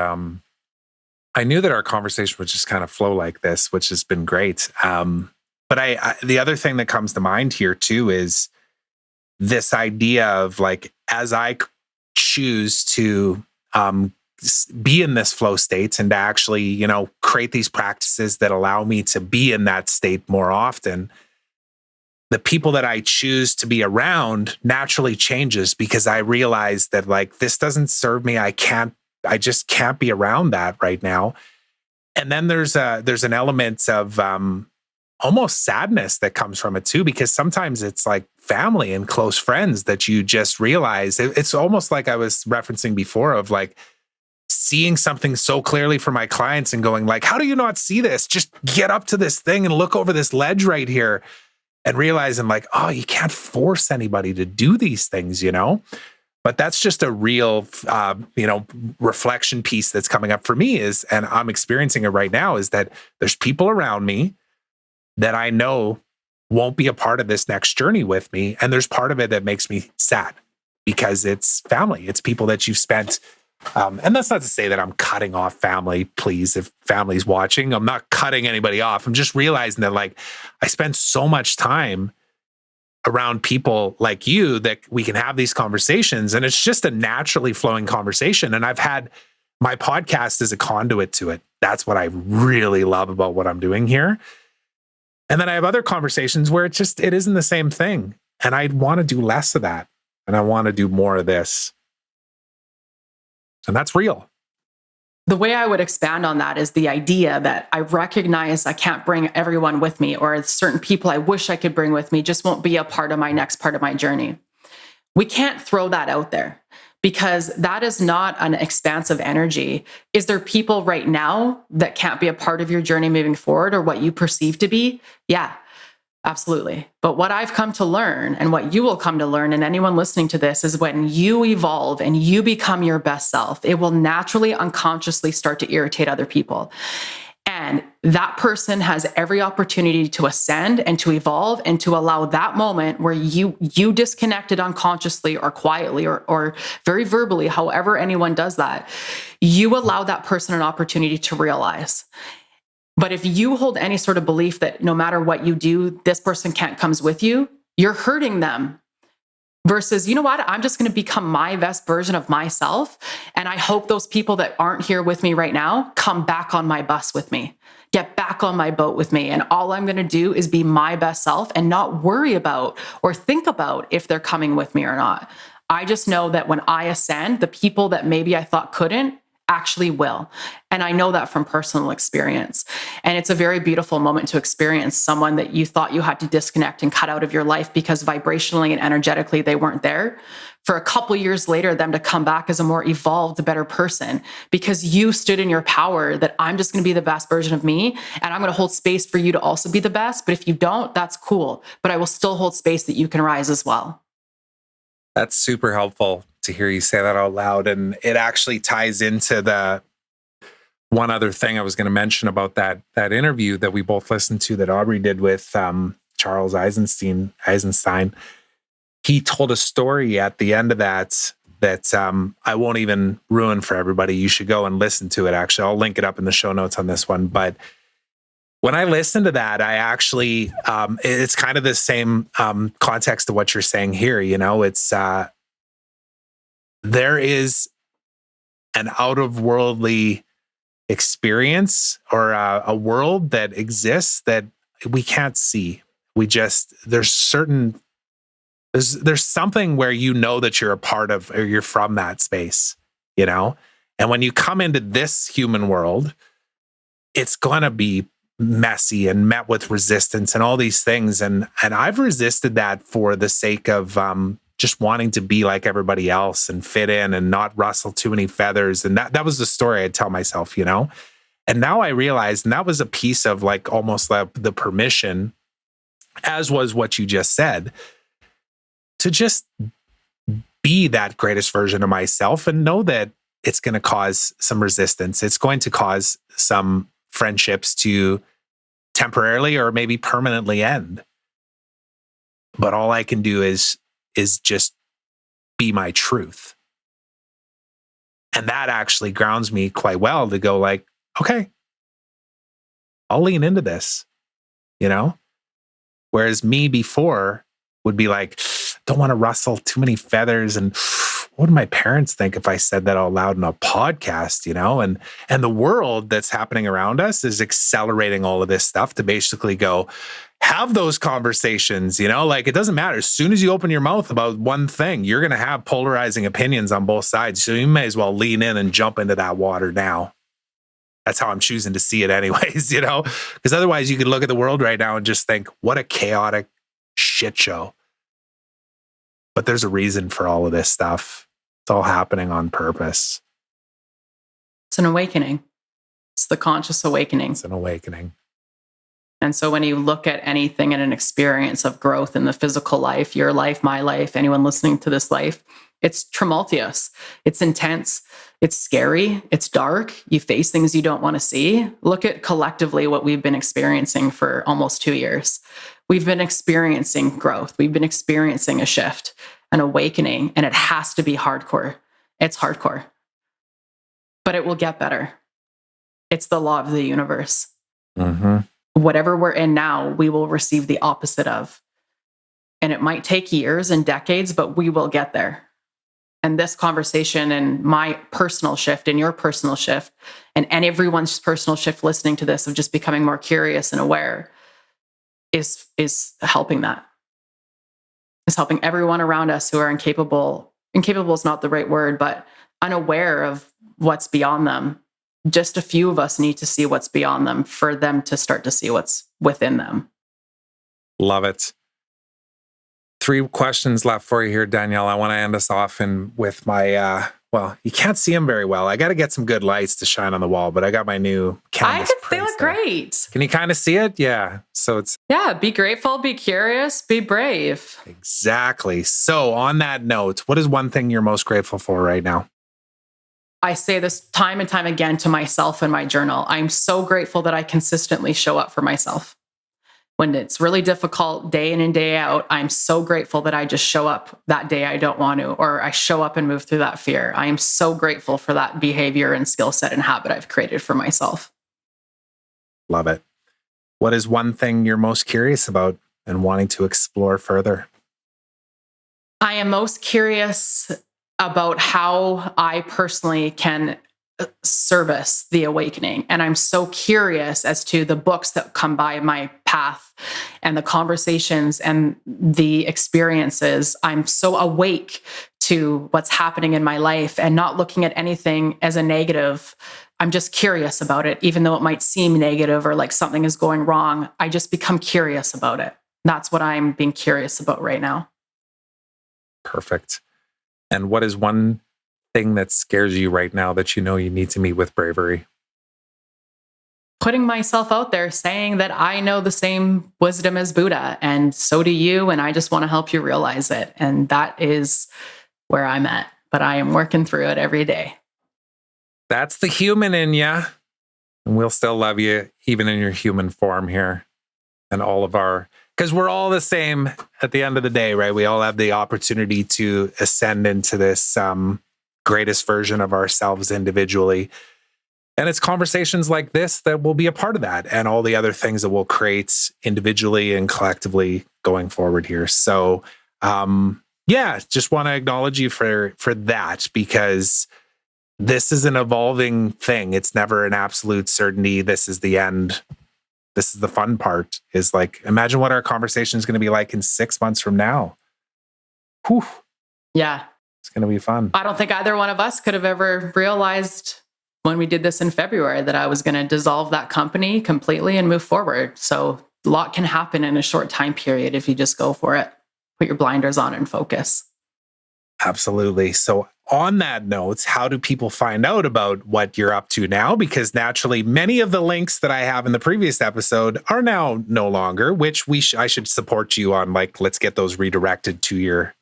I knew that our conversation would just kind of flow like this, which has been great. But the other thing that comes to mind here too is this idea of as I choose to be in this flow state and to actually, create these practices that allow me to be in that state more often, the people that I choose to be around naturally changes because I realize that this doesn't serve me. I just can't be around that right now. And then there's an element of almost sadness that comes from it too, because sometimes it's family and close friends that you just realize it's almost like I was referencing before of seeing something so clearly for my clients and going how do you not see this? Just get up to this thing and look over this ledge right here and realizing oh, you can't force anybody to do these things, But that's just a real, reflection piece that's coming up for me and I'm experiencing it right now, is that there's people around me that I know won't be a part of this next journey with me. And there's part of it that makes me sad because it's family. It's people that you've spent, and that's not to say that I'm cutting off family, please, if family's watching, I'm not cutting anybody off. I'm just realizing that I spend so much time around people like you that we can have these conversations, and it's just a naturally flowing conversation. And I've had my podcast as a conduit to it. That's what I really love about what I'm doing here. And then I have other conversations where it isn't the same thing. And I want to do less of that. And I want to do more of this. And that's real. The way I would expand on that is the idea that I recognize I can't bring everyone with me, or certain people I wish I could bring with me just won't be a part of my next part of my journey. We can't throw that out there because that is not an expansive energy. Is there people right now that can't be a part of your journey moving forward or what you perceive to be? Yeah, absolutely. But what I've come to learn and what you will come to learn, and anyone listening to this, is when you evolve and you become your best self, it will naturally, unconsciously start to irritate other people. And that person has every opportunity to ascend and to evolve and to allow that moment where you disconnected unconsciously or quietly or very verbally, however anyone does that, you allow that person an opportunity to realize. But if you hold any sort of belief that no matter what you do, this person can't come with you, you're hurting them. Versus, you know what, I'm just going to become my best version of myself. And I hope those people that aren't here with me right now come back on my bus with me, get back on my boat with me. And all I'm going to do is be my best self and not worry about or think about if they're coming with me or not. I just know that when I ascend, the people that maybe I thought couldn't actually will. And I know that from personal experience. And it's a very beautiful moment to experience someone that you thought you had to disconnect and cut out of your life because vibrationally and energetically they weren't there. For a couple years later, them to come back as a more evolved, better person because you stood in your power that I'm just going to be the best version of me and I'm going to hold space for you to also be the best. But if you don't, that's cool. But I will still hold space that you can rise as well. That's super helpful to hear you say that out loud. And it actually ties into the one other thing I was going to mention about that interview that we both listened to that Aubrey did with Charles Eisenstein. he told a story at the end of that I won't even ruin for everybody. You should go and listen to it. Actually, I'll link it up in the show notes on this one. But when I listened to that, I actually, it's kind of the same context to what you're saying here. It's there is an out of worldly experience or a world that exists that we can't see. There's something where that you're a part of or you're from that space, And when you come into this human world, it's going to be messy and met with resistance and all these things. And I've resisted that for the sake of just wanting to be like everybody else and fit in and not rustle too many feathers. And that was the story I'd tell myself, And now I realized, and that was a piece of like almost the permission, as was what you just said, to just be that greatest version of myself and know that it's going to cause some resistance. It's going to cause some friendships to temporarily or maybe permanently end. But all I can do is just be my truth. And that actually grounds me quite well to go like, okay, I'll lean into this, Whereas me before would be like, don't want to rustle too many feathers. And what do my parents think if I said that out loud in a podcast, And the world that's happening around us is accelerating all of this stuff to basically go, have those conversations, Like it doesn't matter. As soon as you open your mouth about one thing, you're going to have polarizing opinions on both sides. So you may as well lean in and jump into that water now. That's how I'm choosing to see it anyways, Because otherwise you could look at the world right now and just think, what a chaotic shit show. But there's a reason for all of this stuff. It's all happening on purpose. It's an awakening. It's the conscious awakening. It's an awakening. And so when you look at anything in an experience of growth in the physical life, your life, my life, anyone listening to this life, it's tumultuous. It's intense. It's scary. It's dark. You face things you don't want to see. Look at collectively what we've been experiencing for almost 2 years. We've been experiencing growth. We've been experiencing a shift, an awakening, and it has to be hardcore. It's hardcore. But it will get better. It's the law of the universe. Mm-hmm. Whatever we're in now, we will receive the opposite of. And it might take years and decades, but we will get there. And this conversation and my personal shift and your personal shift and everyone's personal shift listening to this of just becoming more curious and aware is helping that. It's helping everyone around us who are incapable. Incapable is not the right word, but unaware of what's beyond them. Just a few of us need to see what's beyond them for them to start to see what's within them. Love it. 3 questions left for you here, Danielle. I want to end us off with my, you can't see them very well. I got to get some good lights to shine on the wall, but I got my new canvas. They look great. Can you kind of see it? Yeah. So it's... Yeah, be grateful, be curious, be brave. Exactly. So on that note, what is one thing you're most grateful for right now? I say this time and time again to myself in my journal. I'm so grateful that I consistently show up for myself. When it's really difficult day in and day out, I'm so grateful that I just show up that day I don't want to, or I show up and move through that fear. I am so grateful for that behavior and skill set and habit I've created for myself. Love it. What is one thing you're most curious about and wanting to explore further? I am most curious about how I personally can service the awakening. And I'm so curious as to the books that come by my path and the conversations and the experiences. I'm so awake to what's happening in my life and not looking at anything as a negative. I'm just curious about it, even though it might seem negative or like something is going wrong. I just become curious about it. That's what I'm being curious about right now. Perfect. And what is one thing that scares you right now that you know you need to meet with bravery? Putting myself out there, saying that I know the same wisdom as Buddha, and so do you, and I just want to help you realize it. And that is where I'm at, but I am working through it every day. That's the human in you. And we'll still love you, even in your human form here. And all of our Because we're all the same at the end of the day, right? We all have the opportunity to ascend into this greatest version of ourselves individually. And it's conversations like this that will be a part of that, and all the other things that we'll create individually and collectively going forward here. So, just want to acknowledge you for that, because this is an evolving thing. It's never an absolute certainty. This is the end. This is the fun part, is like, imagine what our conversation is going to be like in 6 months from now. Whew. Yeah. It's going to be fun. I don't think either one of us could have ever realized when we did this in February that I was going to dissolve that company completely and move forward. So a lot can happen in a short time period if you just go for it. Put your blinders on and focus. Absolutely. So on that note, how do people find out about what you're up to now? Because naturally, many of the links that I have in the previous episode are now no longer, which I should support you on. Like, let's get those redirected to your,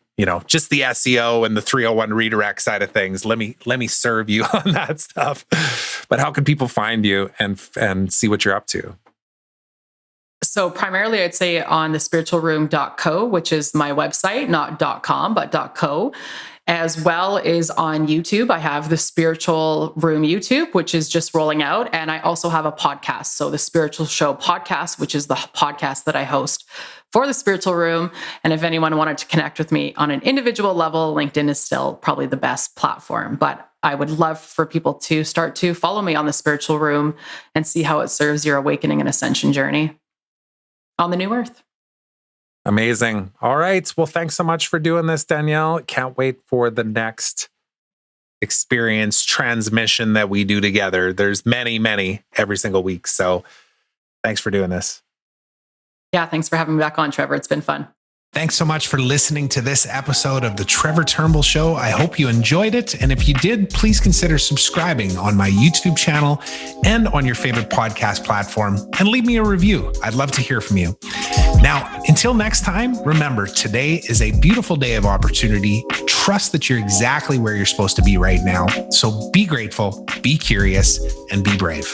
just the SEO and the 301 redirect side of things. Let me serve you on that stuff. But how can people find you and see what you're up to? So primarily, I'd say on the spiritualroom.co, which is my website, not .com, but .co, as well as on YouTube. I have the Spiritual Room YouTube, which is just rolling out. And I also have a podcast. So the Spiritual Show podcast, which is the podcast that I host for the Spiritual Room. And if anyone wanted to connect with me on an individual level, LinkedIn is still probably the best platform. But I would love for people to start to follow me on the Spiritual Room and see how it serves your awakening and ascension journey on the new earth. Amazing. All right. Well, thanks so much for doing this, Danielle. Can't wait for the next experience transmission that we do together. There's many every single week. So thanks for doing this. Yeah, thanks for having me back on, Trevor. It's been fun. Thanks so much for listening to this episode of The Trevor Turnbull Show. I hope you enjoyed it. And if you did, please consider subscribing on my YouTube channel and on your favorite podcast platform, and leave me a review. I'd love to hear from you. Now, until next time, remember, today is a beautiful day of opportunity. Trust that you're exactly where you're supposed to be right now. So be grateful, be curious, and be brave.